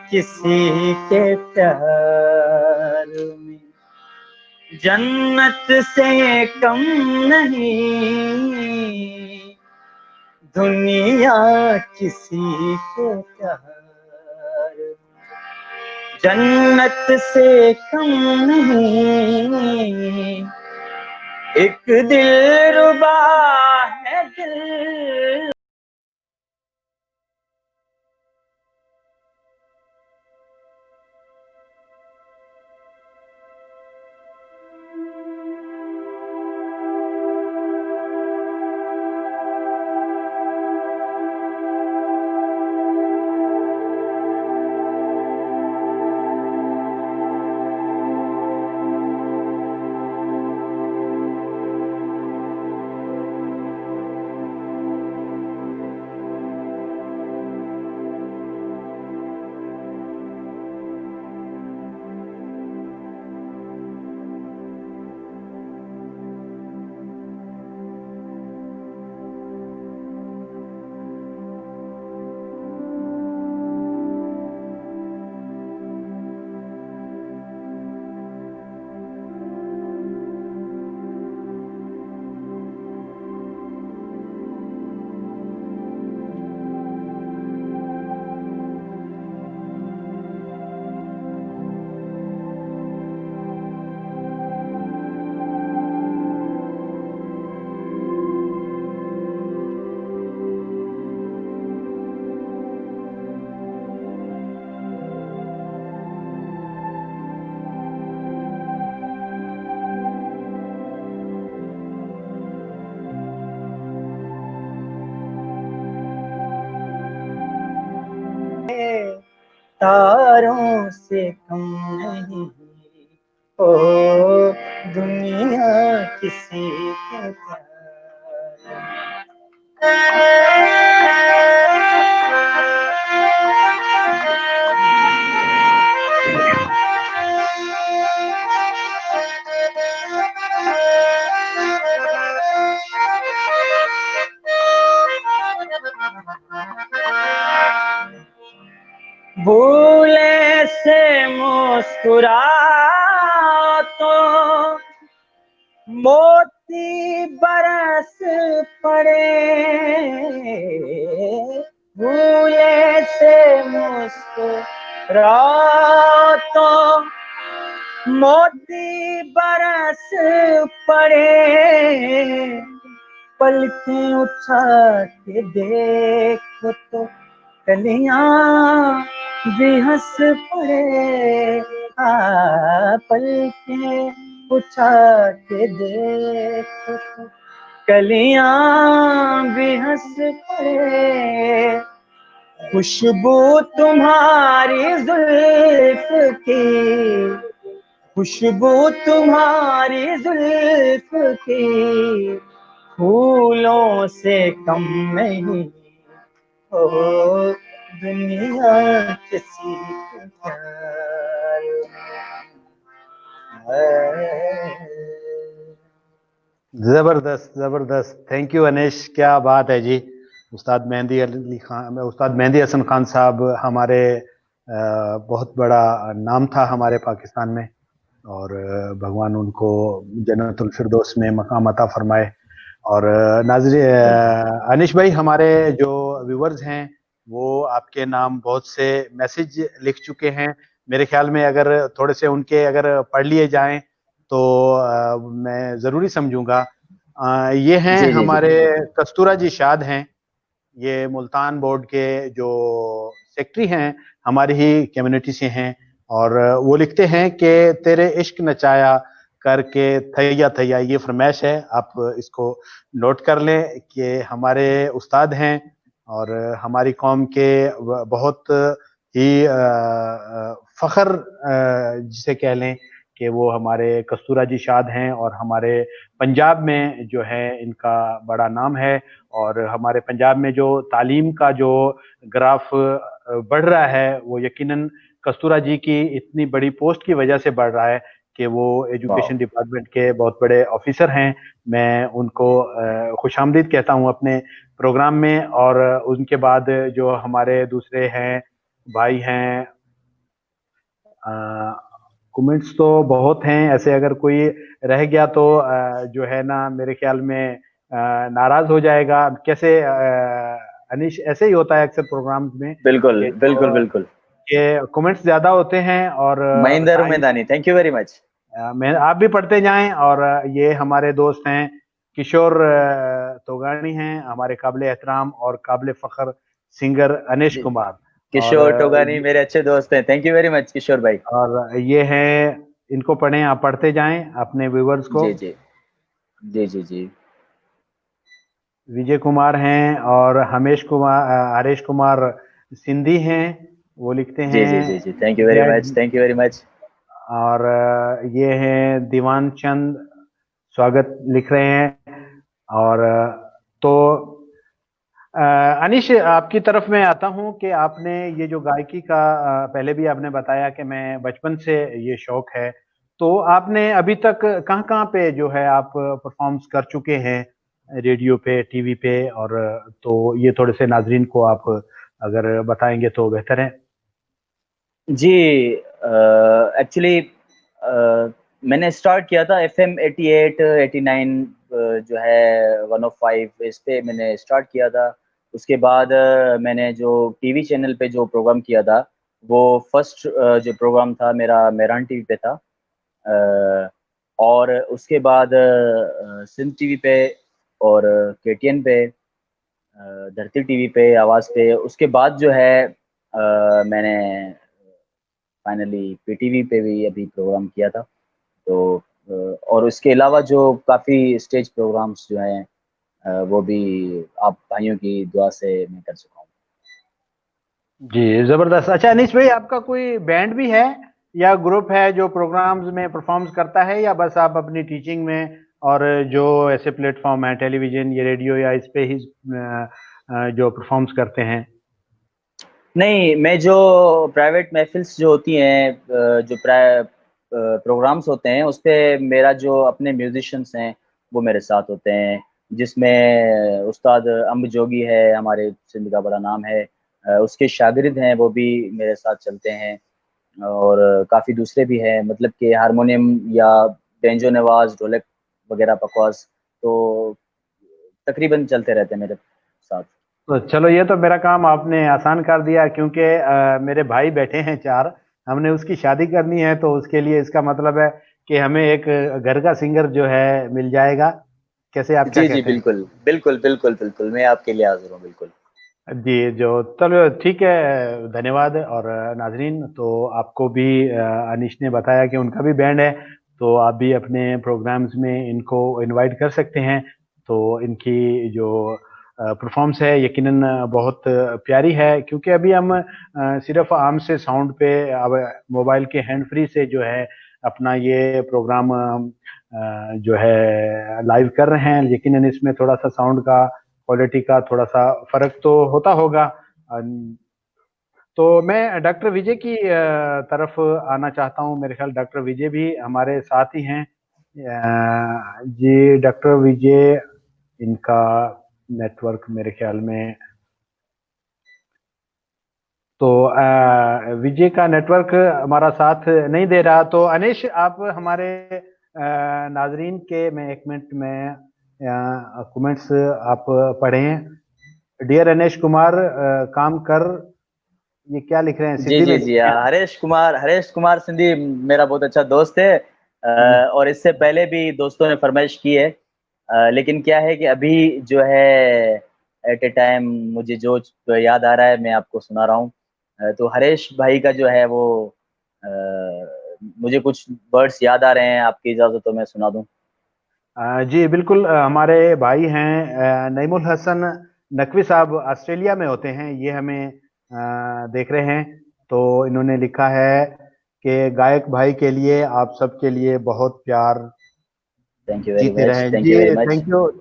किसी के प्यार में जन्नत से कम नहीं, दुनिया किसी के प्यार में जन्नत से कम नहीं, एक दिलरुबा है दिल। तारों से कम नहीं, ओ दुनिया किसी के भूले से मुस्कुरा तो मोती बरस पड़े, भूले से मुस्कुरा तो मोती बरस पड़े, पलकें उठा के देखो तो कलियां भी हंस पड़े, पलकें उठा के देखो तो कलियां भी हंस पड़े, खुशबू तुम्हारी जुल्फ की, खुशबू तुम्हारी जुल्फ की फूलों से कम नहीं, ओ दुनिया किसी के प्यार में। जबरदस्त जबरदस्त, थैंक यू अनिश, क्या बात है जी। उस्ताद मेहंदी अली खान, उस्ताद मेहंदी हसन खान साहब हमारे बहुत बड़ा नाम था हमारे पाकिस्तान में, और भगवान उनको जन्नतुल फिरदौस में मकाम अता फरमाए। और अनिश भाई, हमारे जो व्यूवर्स हैं वो आपके नाम बहुत से मैसेज लिख चुके हैं। मेरे ख्याल में अगर थोड़े से उनके अगर पढ़ लिए जाएं तो मैं जरूरी समझूंगा। ये हैं जी, जी, हमारे जी। कस्तूरा जी शाद हैं, ये मुल्तान बोर्ड के जो सेक्रेटरी हैं, हमारी ही कम्युनिटी से हैं, और वो लिखते हैं कि तेरे इश्क नचाया करके थैया थैया, ये फरमाइश है, आप इसको नोट कर लें कि हमारे उस्ताद हैं और हमारी कौम के बहुत ही फख्र जिसे कह लें कि वो हमारे कस्तूरा जी शाद हैं और हमारे पंजाब में जो है इनका बड़ा नाम है। और हमारे पंजाब में जो तालीम का जो ग्राफ बढ़ रहा है वो यकीनन कस्तूरा जी की इतनी बड़ी पोस्ट की वजह से बढ़ रहा है कि वो एजुकेशन वाह। डिपार्टमेंट के बहुत बड़े ऑफिसर हैं। मैं उनको खुशामदीद कहता हूं अपने प्रोग्राम में। और उनके बाद जो हमारे दूसरे हैं भाई हैं, कमेंट्स तो बहुत हैं ऐसे, अगर कोई रह गया तो जो है ना मेरे ख्याल में नाराज हो जाएगा। कैसे अनिश, ऐसे ही होता है अक्सर प्रोग्राम्स में बिल्कुल कि बिल्कुल बिल्कुल। कमेंट्स ज्यादा होते हैं और महेंद्र टाइम, उमेदानी, थैंक यू वेरी मच। मैं आप भी पढ़ते जाएं। और ये हमारे दोस्त हैं किशोर तोगानी हैं, हमारे काबिल एहतराम और काबिल फख्र सिंगर अनिश जी, कुमार। और किशोर टोगानी मेरे अच्छे दोस्त हैं, थैंक यू वेरी मच किशोर भाई। ये हैं, इनको पढ़ें, आप पढ़ते जाएं अपने व्यूवर्स को। जी जी जी जी जी विजय कुमार हैं और हमेश कुमार, हरेश कुमार सिंधी हैं, वो लिखते जी जी जी हैं जी, थैंक यू वेरी मच, जय। Thank you very much. और ये हैं दीवान चंद, स्वागत लिख रहे हैं। और तो अनिश, आपकी तरफ मैं आता हूं कि आपने ये जो गायकी का पहले भी आपने बताया कि मैं बचपन से ये शौक है, तो आपने अभी तक कहाँ कहाँ पे जो है आप परफॉर्म्स कर चुके हैं, रेडियो पे, टीवी पे? और तो ये थोड़े से नाजरीन को आप अगर बताएंगे तो बेहतर है। जी, एक्चुअली मैंने स्टार्ट किया था FM 88 89 जो है 105 इस पे मैंने स्टार्ट किया था। उसके बाद मैंने जो टीवी चैनल पे जो प्रोग्राम किया था वो फर्स्ट जो प्रोग्राम था मेरा मेहरान टीवी पे था। और उसके बाद सिंध टीवी पे और KTN पे, धरती टीवी पे, आवाज़ पे। उसके बाद जो है मैंने फाइनली PTV पे भी अभी प्रोग्राम किया था। तो और उसके अलावा जो काफ़ी स्टेज प्रोग्राम्स जो हैं वो भी आप भाइयों की दुआ से मैं कर चुका हूँ। जी, जबरदस्त। अच्छा अनीश भाई, आपका कोई बैंड भी है या ग्रुप है जो प्रोग्राम्स में परफॉर्म्स करता है, या बस आप अपनी टीचिंग में और जो ऐसे प्लेटफॉर्म है टेलीविजन या रेडियो या इस पे ही जो परफॉर्म्स करते हैं? नहीं, मैं जो प्राइवेट महफ़िल्स जो होती हैं, जो प्रोग्राम्स होते हैं, उस पे मेरा जो अपने म्यूज़िशियंस हैं, वो मेरे साथ होते हैं। जिसमें उस्ताद अम्ब जोगी है, हमारे सिंध का बड़ा नाम है। उसके शागिर्द हैं, वो भी मेरे साथ चलते हैं। और काफ़ी दूसरे भी हैं, मतलब कि हारमोनियम या बेंजो नवाज़, ढोलक वगैरह पकवाज़, तो तकरीबन चलते रहते हैं मेरे साथ। तो चलो, ये तो मेरा काम आपने आसान कर दिया, क्योंकि मेरे भाई बैठे हैं चार, हमने उसकी शादी करनी है, तो उसके लिए इसका मतलब है कि हमें एक घर का सिंगर जो है मिल जाएगा। कैसे, आप क्या जी, जी, कहते हैं? बिल्कुल। बिल्कुल, बिल्कुल, बिल्कुल, मैं आपके लिए हाज़िर हूँ, बिल्कुल। जी, जो चलो ठीक है, धन्यवाद। और नाजरीन, तो आपको भी अनीश ने बताया कि उनका भी बैंड है, तो आप भी अपने प्रोग्राम्स में इनको इनवाइट कर सकते हैं। तो इनकी जो परफॉर्मेंस है यकीनन बहुत प्यारी है, क्योंकि अभी हम सिर्फ आम से साउंड पे, अब मोबाइल के हैंड फ्री से जो है अपना ये प्रोग्राम जो है लाइव कर रहे हैं। यकीनन इसमें थोड़ा सा साउंड का, क्वालिटी का थोड़ा सा फर्क तो होता होगा। तो मैं डॉक्टर विजय की तरफ आना चाहता हूँ। मेरे ख्याल डॉक्टर विजय भी हमारे साथ ही हैं। जी डॉक्टर विजय, इनका नेटवर्क मेरे ख्याल में, तो विजय का नेटवर्क हमारा साथ नहीं दे रहा। तो अनिश, आप हमारे नाजरीन के, मैं एक मिनट में कमेंट्स आप पढ़ें। डियर अनिश कुमार, काम कर, ये क्या लिख रहे हैं, जी, सिंधी में जी, लिख जी, रहे हैं। हरेश कुमार सिंधी मेरा बहुत अच्छा दोस्त है। हम्म। और इससे पहले भी दोस्तों ने फरमाइश की है। लेकिन क्या है कि अभी जो है एट ए टाइम मुझे जो याद आ रहा है मैं आपको सुना रहा हूँ। तो हरेश भाई का जो है वो अ, मुझे कुछ वर्ड्स याद आ रहे हैं, आपकी इजाज़त तो मैं सुना दूँ। जी बिल्कुल, हमारे भाई हैं नईमुल हसन नकवी साहब, ऑस्ट्रेलिया में होते हैं, ये हमें देख रहे हैं। तो इन्होंने लिखा है कि गायक भाई के लिए, आप सबके लिए बहुत प्यार थैंक यू वेरी जीते मच, रहें थैंक जी। You very much.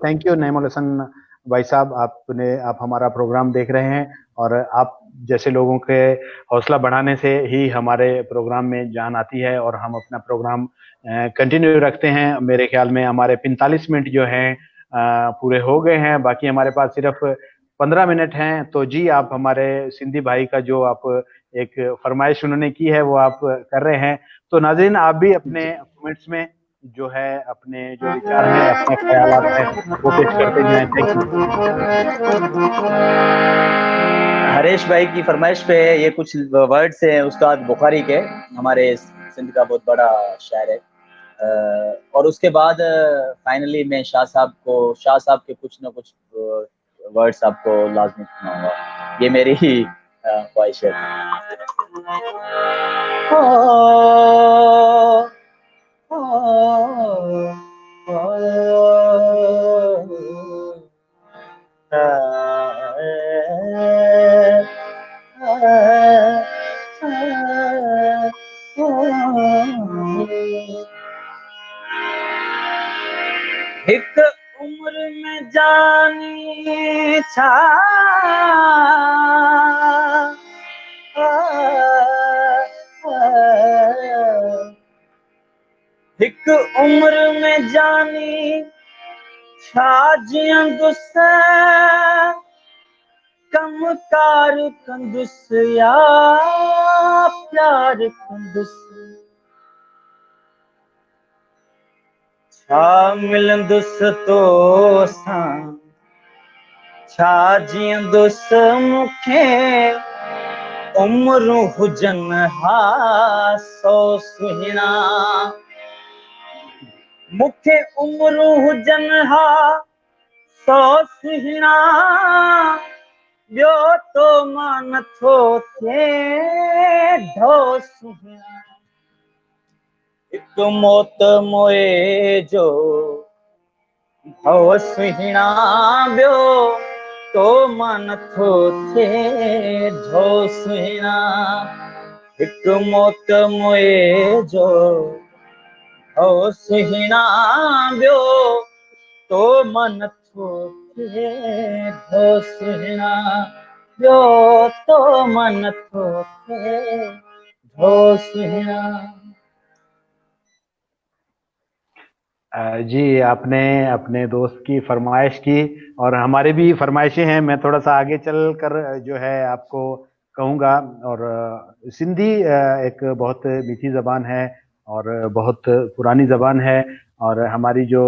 Thank you Naimul Hasan भाई साहब, आप हमारा प्रोग्राम देख रहे हैं और आप जैसे लोगों के हौसला बढ़ाने से ही हमारे प्रोग्राम में जान आती है और हम अपना प्रोग्राम कंटिन्यू रखते हैं। मेरे ख्याल में हमारे 45 मिनट जो हैं पूरे हो गए हैं, बाकी हमारे पास सिर्फ 15 मिनट हैं। तो जी, आप हमारे सिंधी भाई का जो आप एक फरमाइश उन्होंने की है वो आप कर रहे हैं। तो नाज़रीन, आप भी अपने कमेंट्स में जो है अपने जो विचार हैं, अपने ख्यालात हैं, वो पेश करते जाएं। Thank you. हरेश भाई की फरमाइश पे ये कुछ वर्ड्स हैं उस्ताद बुखारी के, हमारे सिंध का बहुत बड़ा शायर है। और उसके बाद फाइनली मैं शाह साहब के कुछ ना कुछ वर्ड्स आपको लाजमी सुनाऊंगा। ये मेरी ही ख्वाहिश है। हिक उम्र में जानी छा हिक उम्र में जानी छा जियंदुस कम कार कंदुस या प्यार कंदुस छा मिलंदुस तो सां छा जियंदुस मूंखे उम्र हुजन हा सौ सुहिणा मूंखे उम्र हुजन हा सौ सुहिणा ॿियो तो मां नथो थिए ढो सुहिणा हिकु मौत मोए जो ढो सुहिणा ॿियो तो मां नथो थिए ढो सुहिणा हिकु मौत मोए जो ढो सुहिणा ॿियो तो मां नथो थिए ढो सुहिणा ॿियो तो मां नथो थिए ढो सुहिणा। जी, आपने अपने दोस्त की फरमाइश की और हमारी भी फरमाइशें हैं। मैं थोड़ा सा आगे चल कर जो है आपको कहूँगा। और सिंधी एक बहुत मीठी ज़बान है और बहुत पुरानी ज़बान है। और हमारी जो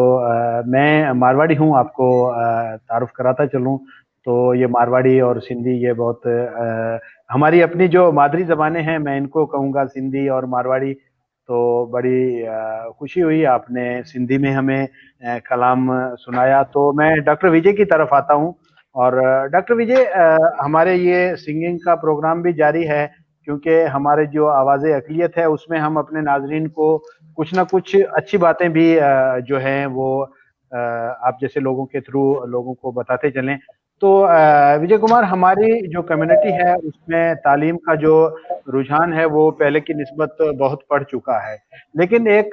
मैं मारवाड़ी हूँ, आपको तारुफ कराता चलूँ तो ये मारवाड़ी और सिंधी ये बहुत हमारी अपनी जो मादरी ज़बानें हैं, मैं इनको कहूँगा सिंधी और मारवाड़ी। तो बड़ी खुशी हुई आपने सिंधी में हमें कलाम सुनाया। तो मैं डॉक्टर विजय की तरफ आता हूँ। और डॉक्टर विजय, हमारे ये सिंगिंग का प्रोग्राम भी जारी है, क्योंकि हमारे जो आवाज़े अक़लियत है उसमें हम अपने नाजरीन को कुछ ना कुछ अच्छी बातें भी जो हैं वो आप जैसे लोगों के थ्रू लोगों को बताते चलें। तो विजय कुमार, हमारी जो कम्युनिटी है उसमें तालीम का जो रुझान है वो पहले की निस्बत बहुत बढ़ चुका है। लेकिन एक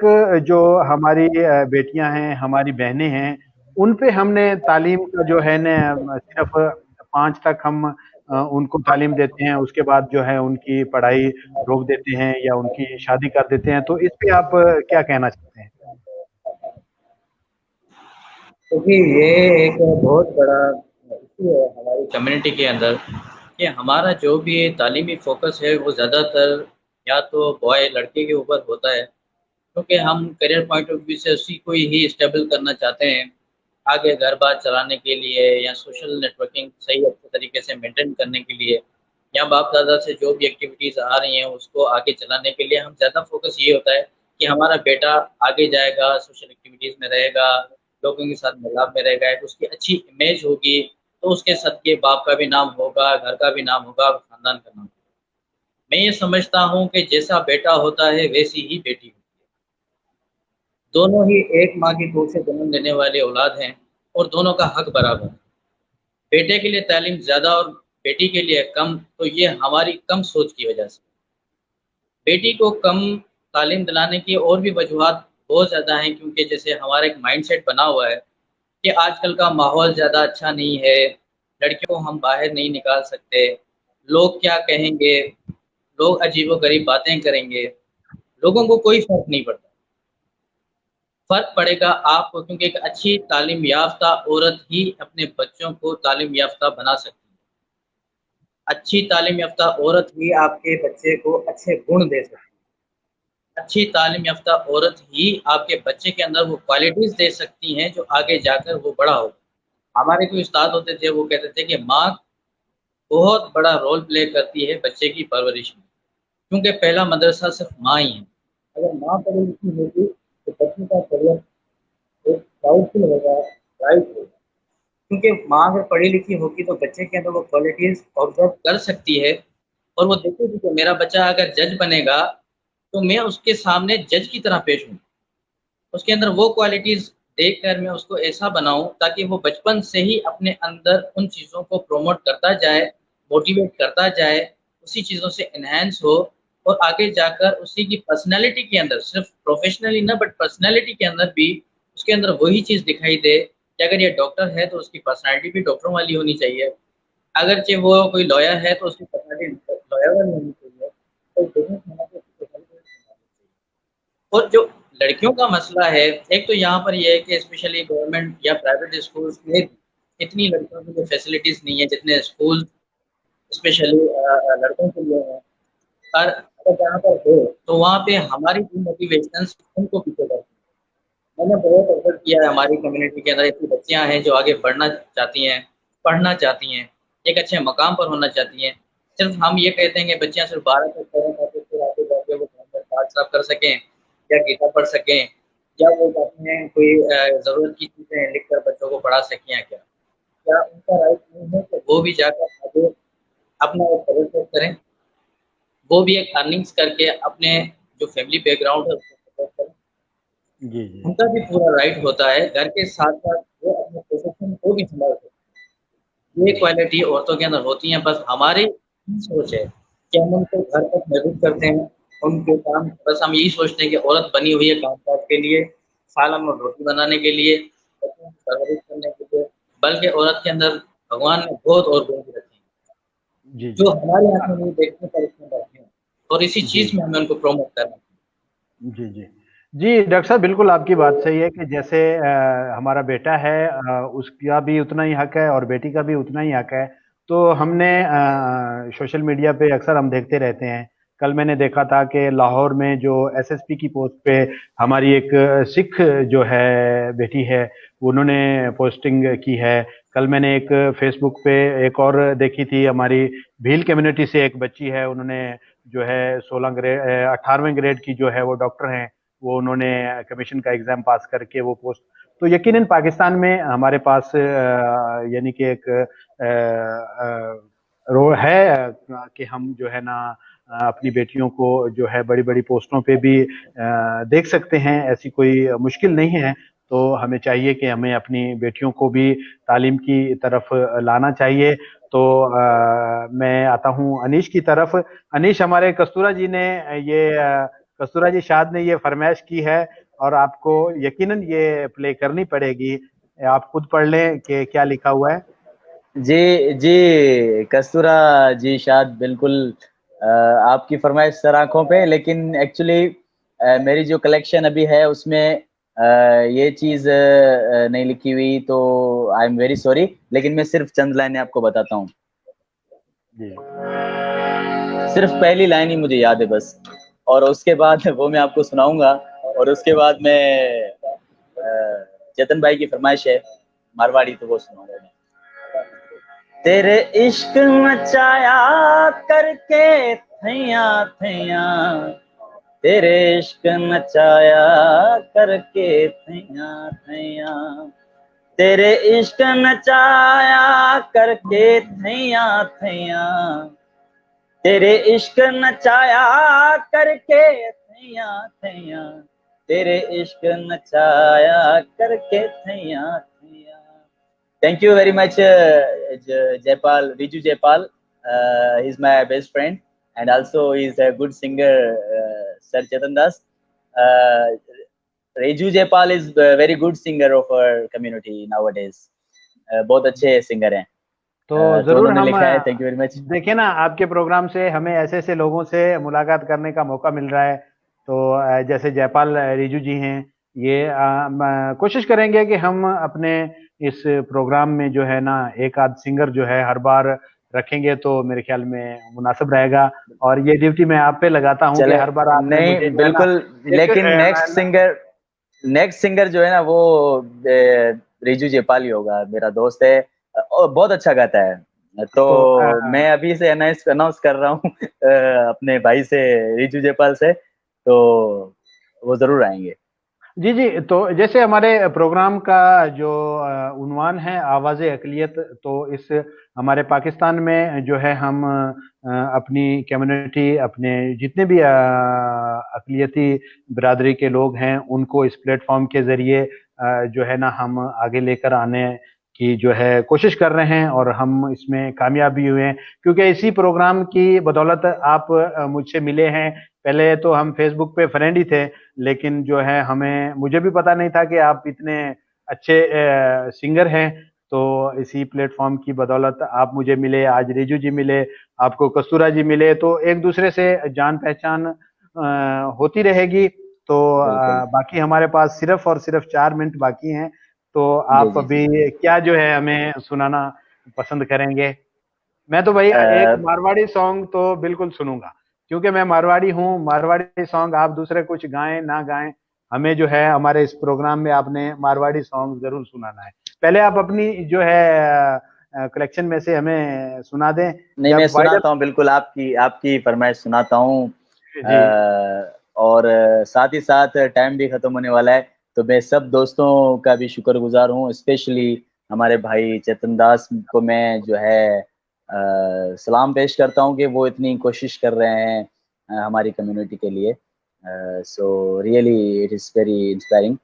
जो हमारी बेटियां हैं, हमारी बहनें हैं, उन पे हमने तालीम का जो है न सिर्फ 5 तक हम उनको तालीम देते हैं, उसके बाद जो है उनकी पढ़ाई रोक देते हैं या उनकी शादी कर देते हैं। तो इस पे आप क्या कहना चाहते हैं? क्योंकि ये एक बहुत बड़ा इशू है हमारी कम्युनिटी के अंदर कि हमारा जो भी तालीमी फोकस है वो ज़्यादातर या तो बॉय लड़के के ऊपर होता है, क्योंकि हम करियर पॉइंट ऑफ व्यू से उसी को ही स्टेबल करना चाहते हैं आगे घर बार चलाने के लिए या सोशल नेटवर्किंग सही अच्छे तरीके से मेंटेन करने के लिए या बाप दादा से जो भी एक्टिविटीज़ आ रही हैं उसको आगे चलाने के लिए हम ज़्यादा फोकस ये होता है कि हमारा बेटा आगे जाएगा, सोशल एक्टिविटीज़ में रहेगा, लोगों के साथ मिलाप में रहेगा, एक उसकी अच्छी इमेज होगी तो उसके सदके बाप का भी नाम होगा, घर का भी नाम होगा, खानदान का नाम होगा। मैं ये समझता हूँ कि जैसा बेटा होता है वैसी ही बेटी होती है। दोनों ही एक माँ की कोख से जन्म लेने वाले औलाद हैं और दोनों का हक बराबर है। बेटे के लिए तालीम ज़्यादा और बेटी के लिए कम, तो ये हमारी कम सोच की वजह से। बेटी को कम तालीम दिलाने की और भी वजूहत बहुत ज़्यादा हैं, क्योंकि जैसे हमारा एक माइंडसेट बना हुआ है कि आजकल का माहौल ज़्यादा अच्छा नहीं है, लड़कियों को हम बाहर नहीं निकाल सकते, लोग क्या कहेंगे, लोग अजीबो-गरीब बातें करेंगे, लोगों को कोई फ़र्क नहीं पड़ता। फ़र्क पड़ेगा आपको, क्योंकि एक अच्छी तालीम याफ़्ता औरत ही अपने बच्चों को तालीम याफ़्ता बना सकती है। अच्छी तालीम याफ़्ता औरत ही आपके बच्चे को अच्छे गुण दे सकती है। अच्छी तालीम याफ़्ता औरत ही आपके बच्चे के अंदर वो क्वालिटीज़ दे सकती हैं जो आगे जाकर वो बड़ा होगा। हमारे कोई उस्ताद होते थे, वो कहते थे कि माँ बहुत बड़ा रोल प्ले करती है बच्चे की परवरिश में, क्योंकि पहला मदरसा सिर्फ़ माँ ही है। अगर माँ पढ़ी-लिखी होगी तो बच्चे का करियर एक डाउटफुल होगा, ब्राइट होगा। क्योंकि माँ अगर पढ़ी-लिखी होगी तो बच्चे के अंदर वो क्वालिटीज़ ऑब्ज़र्व कर सकती है और वो देखेगी कि मेरा बच्चा अगर जज बनेगा, तो मैं उसके सामने जज की तरह पेश हूँ। उसके अंदर वो क्वालिटीज़ देखकर मैं उसको ऐसा बनाऊँ ताकि वो बचपन से ही अपने अंदर उन चीज़ों को प्रमोट करता जाए, मोटिवेट करता जाए, उसी चीज़ों से एनहांस हो और आगे जाकर उसी की पर्सनैलिटी के अंदर, सिर्फ़ प्रोफ़ेशनली ना बट पर्सनैलिटी के अंदर भी उसके अंदर वही चीज़ दिखाई दे कि अगर ये डॉक्टर है तो उसकी पर्सनैलिटी भी डॉक्टरों वाली होनी चाहिए। अगरचे वो कोई लॉयर है तो उसकी पर्सनैलिटी लॉयर वाली होनी चाहिए। कोई बिज़नेसमैन है तो उसकी पर्सनैलिटी बिज़नेसमैन वाली होनी चाहिए। और जो लड़कियों का मसला है, एक तो यहाँ पर ये है कि स्पेशली गवर्नमेंट या प्राइवेट स्कूल्स में इतनी लड़कियों के लिए फैसिलिटीज़ नहीं है जितने स्कूल स्पेशली लड़कों के लिए हैं। पर अगर जहाँ पर हो, तो वहाँ पे हमारी डिमोटिवेशंस उनको पीछे करती है। मैंने बहुत ऑब्ज़र्व किया है हमारी कम्युनिटी के अंदर इतनी बच्चियाँ हैं जो आगे बढ़ना चाहती हैं, पढ़ना चाहती हैं, एक अच्छे मकाम पर होना चाहती हैं। सिर्फ़ हम ये कहते हैं कि बच्चियाँ सिर्फ़ 12 तक पढ़ें ताकि फिर आगे जाके वो घर में पाठ साफ़ कर सकें या गीता पढ़ सकें या वो अपने कोई ज़रूरत की चीज़ें लिख कर बच्चों को पढ़ा सकें या क्या? क्या उनका राइट नहीं है कि वो भी जाकर आगे अपना एक करियर सेट करें? वो भी एक अर्निंग्स करके अपने जो फैमिली बैकग्राउंड है उसको सपोर्ट करें। जी, जी। उनका भी पूरा राइट होता है, घर के साथ-साथ वो अपने प्रोफ़ेशन को भी सँभाल सकते हैं। ये जी, क्वालिटी औरतों के अंदर होती है, बस हमारी सोच है कि हम उनको घर तक महदूद करते हैं, उनके काम बस हम यही सोचते हैं कि औरत बनी हुई है काम-काज के लिए, सालन और रोटी बनाने के लिए, बच्चों की परवरिश करने के लिए, बल्कि औरत के अंदर भगवान ने बहुत और गुण भी रखे हैं, जी, जो जी। हमारी आँख में नहीं देखने पर इसमें बैठे हैं और इसी जी। चीज़ में हमें उनको प्रमोट करना है। जी, जी। जी, डॉक्टर साहब बिल्कुल आपकी बात सही है कि जैसे हमारा बेटा है उसका भी उतना ही हक है और बेटी का भी उतना ही हक है। तो हमने सोशल मीडिया पे अक्सर हम देखते रहते हैं। कल मैंने देखा था कि लाहौर में जो एसएसपी की पोस्ट पे हमारी एक सिख जो है बेटी है, उन्होंने पोस्टिंग की है। कल मैंने एक फेसबुक पे एक और देखी थी हमारी भील कम्युनिटी से एक बच्ची है, उन्होंने जो है 18वें ग्रेड की जो है वो डॉक्टर हैं, वो उन्होंने कमीशन का एग्जाम पास करके वो पोस्ट। तो यकीनन पाकिस्तान में हमारे पास यानी कि एक रो है कि हम जो है ना अपनी बेटियों को जो है बड़ी बड़ी पोस्टों पे भी देख सकते हैं, ऐसी कोई मुश्किल नहीं है। तो हमें चाहिए कि हमें अपनी बेटियों को भी तालीम की तरफ लाना चाहिए। तो मैं आता हूँ अनीश की तरफ। अनीश, हमारे कस्तूरा जी ने ये कस्तूरा जी शाद ने ये फरमाइश की है और आपको यकीनन ये प्ले करनी पड़ेगी। आप खुद पढ़ लें कि क्या लिखा हुआ है। जी जी कस्तूरा जी शाद बिल्कुल आपकी फरमाइश सर आंखों पे, लेकिन एक्चुअली मेरी जो कलेक्शन अभी है उसमें ये चीज़ नहीं लिखी हुई, तो आई एम वेरी सॉरी, लेकिन मैं सिर्फ चंद लाइनें आपको बताता हूँ। जी सिर्फ पहली लाइन ही मुझे याद है बस, और उसके बाद वो मैं आपको सुनाऊंगा। और उसके बाद मैं चेतन भाई की फरमाइश है मारवाड़ी, तो वो सुनाऊंगा मैं। तेरे इश्क मचाया करके थैया थैया, तेरे इश्क नचाया करके थैया थैया, तेरे इश्क नचाया करके थैया थैया, तेरे इश्क नचाया करके थैया थैया, तेरे इश्क नचाया करके थैया थैया। Thank you very much, Jaipal, Riju Jaipal. He's my best friend. and also he's a good singer, Sir Chetan Das. Reju Jaipal is a very good singer of our community nowadays. बहुत अच्छे singer हैं। तो तो जरूर उन्होंने हम लिखा है, थैंक यू वेरी मच। देखें ना, आपके प्रोग्राम से हमें ऐसे ऐसे लोगों से मुलाकात करने का मौका मिल रहा है। तो जैसे जयपाल रिजू जी हैं, ये कोशिश करेंगे कि हम अपने इस प्रोग्राम में जो है ना एक आध सिंगर जो है हर बार रखेंगे तो मेरे ख्याल में मुनासिब रहेगा। और ये ड्यूटी मैं आप पे लगाता हूँ कि हर बार आपने मुझे नहीं जो है ना बिल्कुल, लेकिन नेक्स्ट सिंगर जो है ना वो रिजू जयपाल ही होगा। मेरा दोस्त है और बहुत अच्छा गाता है। तो मैं अभी से अनाउंस कर रहा हूँ अपने भाई से, रिजू जयपाल से, तो वो जरूर आएंगे। जी जी। तो जैसे हमारे प्रोग्राम का जो उन्वान है आवाज़े अक़लियत, तो इस हमारे पाकिस्तान में जो है हम अपनी कम्युनिटी, अपने जितने भी अक़लियती बिरादरी के लोग हैं उनको इस प्लेटफॉर्म के ज़रिए जो है ना हम आगे लेकर आने की जो है कोशिश कर रहे हैं और हम इसमें कामयाब भी हुए हैं, क्योंकि इसी प्रोग्राम की बदौलत आप मुझसे मिले हैं। पहले तो हम फेसबुक पे फ्रेंड ही थे, लेकिन जो है मुझे भी पता नहीं था कि आप इतने अच्छे सिंगर हैं। तो इसी प्लेटफॉर्म की बदौलत आप मुझे मिले, आज रिजू जी मिले, आपको कस्तूरा जी मिले, तो एक दूसरे से जान पहचान होती रहेगी। तो बाकी हमारे पास सिर्फ और सिर्फ 4 मिनट बाकी हैं। तो आप अभी क्या जो है हमें सुनाना पसंद करेंगे? मैं तो भाई एक मारवाड़ी सॉन्ग तो बिल्कुल सुनूंगा, क्योंकि मैं मारवाड़ी हूँ। मारवाड़ी सॉन्ग आप दूसरे कुछ गाएं ना गाएं, हमें जो है हमारे इस प्रोग्राम में आपने मारवाड़ी सॉन्ग जरूर सुनाना है। पहले आप अपनी जो है कलेक्शन में से हमें सुना दें। नहीं, मैं सुनाता हूँ, बिल्कुल आपकी फरमाइश सुनाता हूँ। और साथ ही साथ टाइम भी खत्म होने वाला है, तो मैं सब दोस्तों का भी शुक्रगुजार हूँ। स्पेशली हमारे भाई चेतन दास को मैं जो है सलाम पेश करता हूँ कि वो इतनी कोशिश कर रहे हैं हमारी कम्युनिटी के लिए। So really it is very inspiring.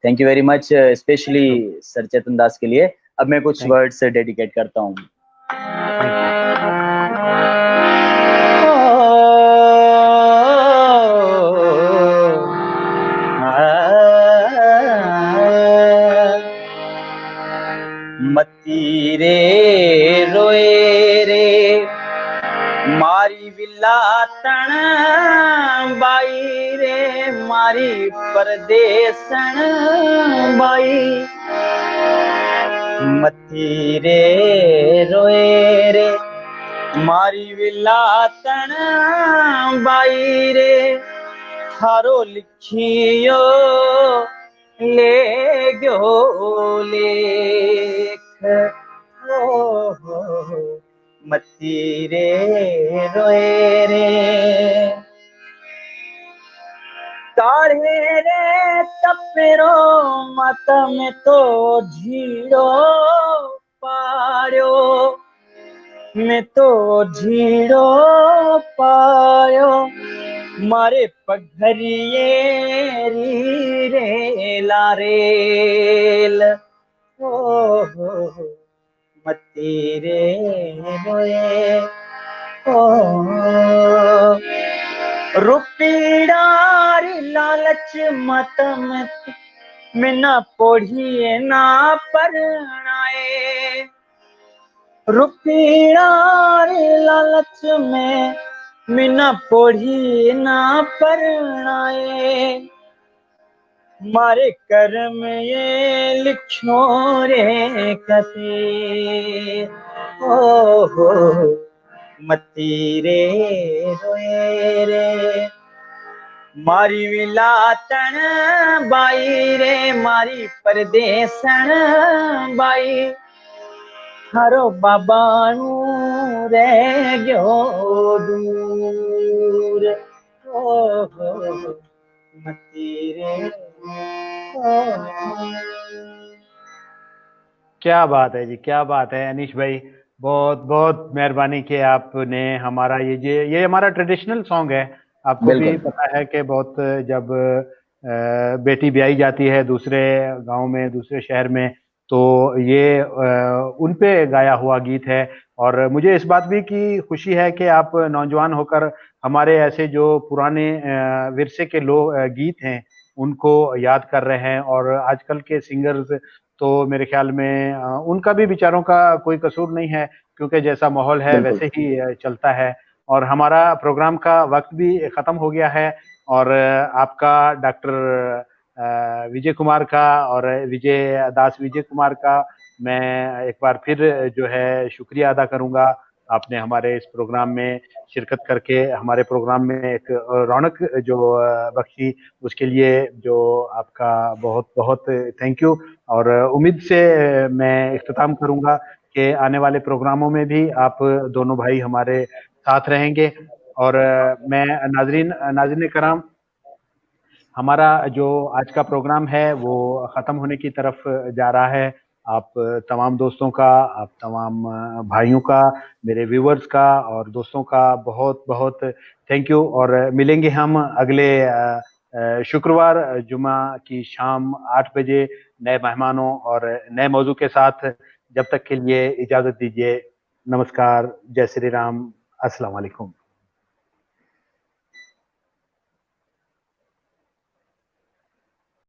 Thank you very much, specially sir Chetan Das के लिए। अब मैं कुछ वर्ड्स डेडिकेट करता हूँ। मती रे रोए रे मारी विलातण बाई रे, मारी परदेसन बाई। मती रे रोए रे मारी विलातण बाई रे, थारो लिखियो ले गयो लेख। मती रे रोए रे तारे रे तपेरो मत में तो झीड़ो पायो, मैं तो झीड़ो पायो। मारे पगरिए री रे लारेल, ओ मती रे रोए ओ। रुपीडार लालच मत मत मिना पोढ़िए ना परणाए। रुपीडार लालच में मिना पोढ़ी ना परणाए। मारे कर्म ये लिखो रे कते, ओ हो मती रे रोए रे मारी विलातण बाई रे, मारी परदेसन बाई। थारो बाबा नू रह गयो दूर, ओ मती रे। क्या बात है जी, क्या बात है अनीश भाई, बहुत बहुत मेहरबानी कि आपने हमारा ये हमारा ट्रेडिशनल सॉन्ग है। आपको भी पता है कि बहुत जब बेटी ब्याही जाती है दूसरे गांव में, दूसरे शहर में, तो ये उन पे गाया हुआ गीत है। और मुझे इस बात भी की खुशी है कि आप नौजवान होकर हमारे ऐसे जो पुराने विरसे के लोग गीत हैं उनको याद कर रहे हैं। और आजकल के सिंगर्स तो मेरे ख्याल में उनका भी विचारों का कोई कसूर नहीं है, क्योंकि जैसा माहौल है बिल्कुल वैसे ही चलता है। और हमारा प्रोग्राम का वक्त भी खत्म हो गया है। और आपका डॉक्टर विजय कुमार का और विजय दास विजय कुमार का मैं एक बार फिर जो है शुक्रिया अदा करूंगा। आपने हमारे इस प्रोग्राम में शिरकत करके हमारे प्रोग्राम में एक रौनक जो बख्शी, उसके लिए जो आपका बहुत बहुत थैंक यू। और उम्मीद से मैं इख्तिताम करूंगा कि आने वाले प्रोग्रामों में भी आप दोनों भाई हमारे साथ रहेंगे। और मैं नाजरीन नाज़रीन कराम, हमारा जो आज का प्रोग्राम है वो ख़त्म होने की तरफ जा रहा है। आप तमाम दोस्तों का, आप तमाम भाइयों का, मेरे व्यूवर्स का और दोस्तों का बहुत बहुत थैंक यू। और मिलेंगे हम अगले शुक्रवार जुमा की शाम 8 बजे नए मेहमानों और नए मौजू के साथ। जब तक के लिए इजाज़त दीजिए। नमस्कार, जय श्री राम, अस्सलाम वालेकुम।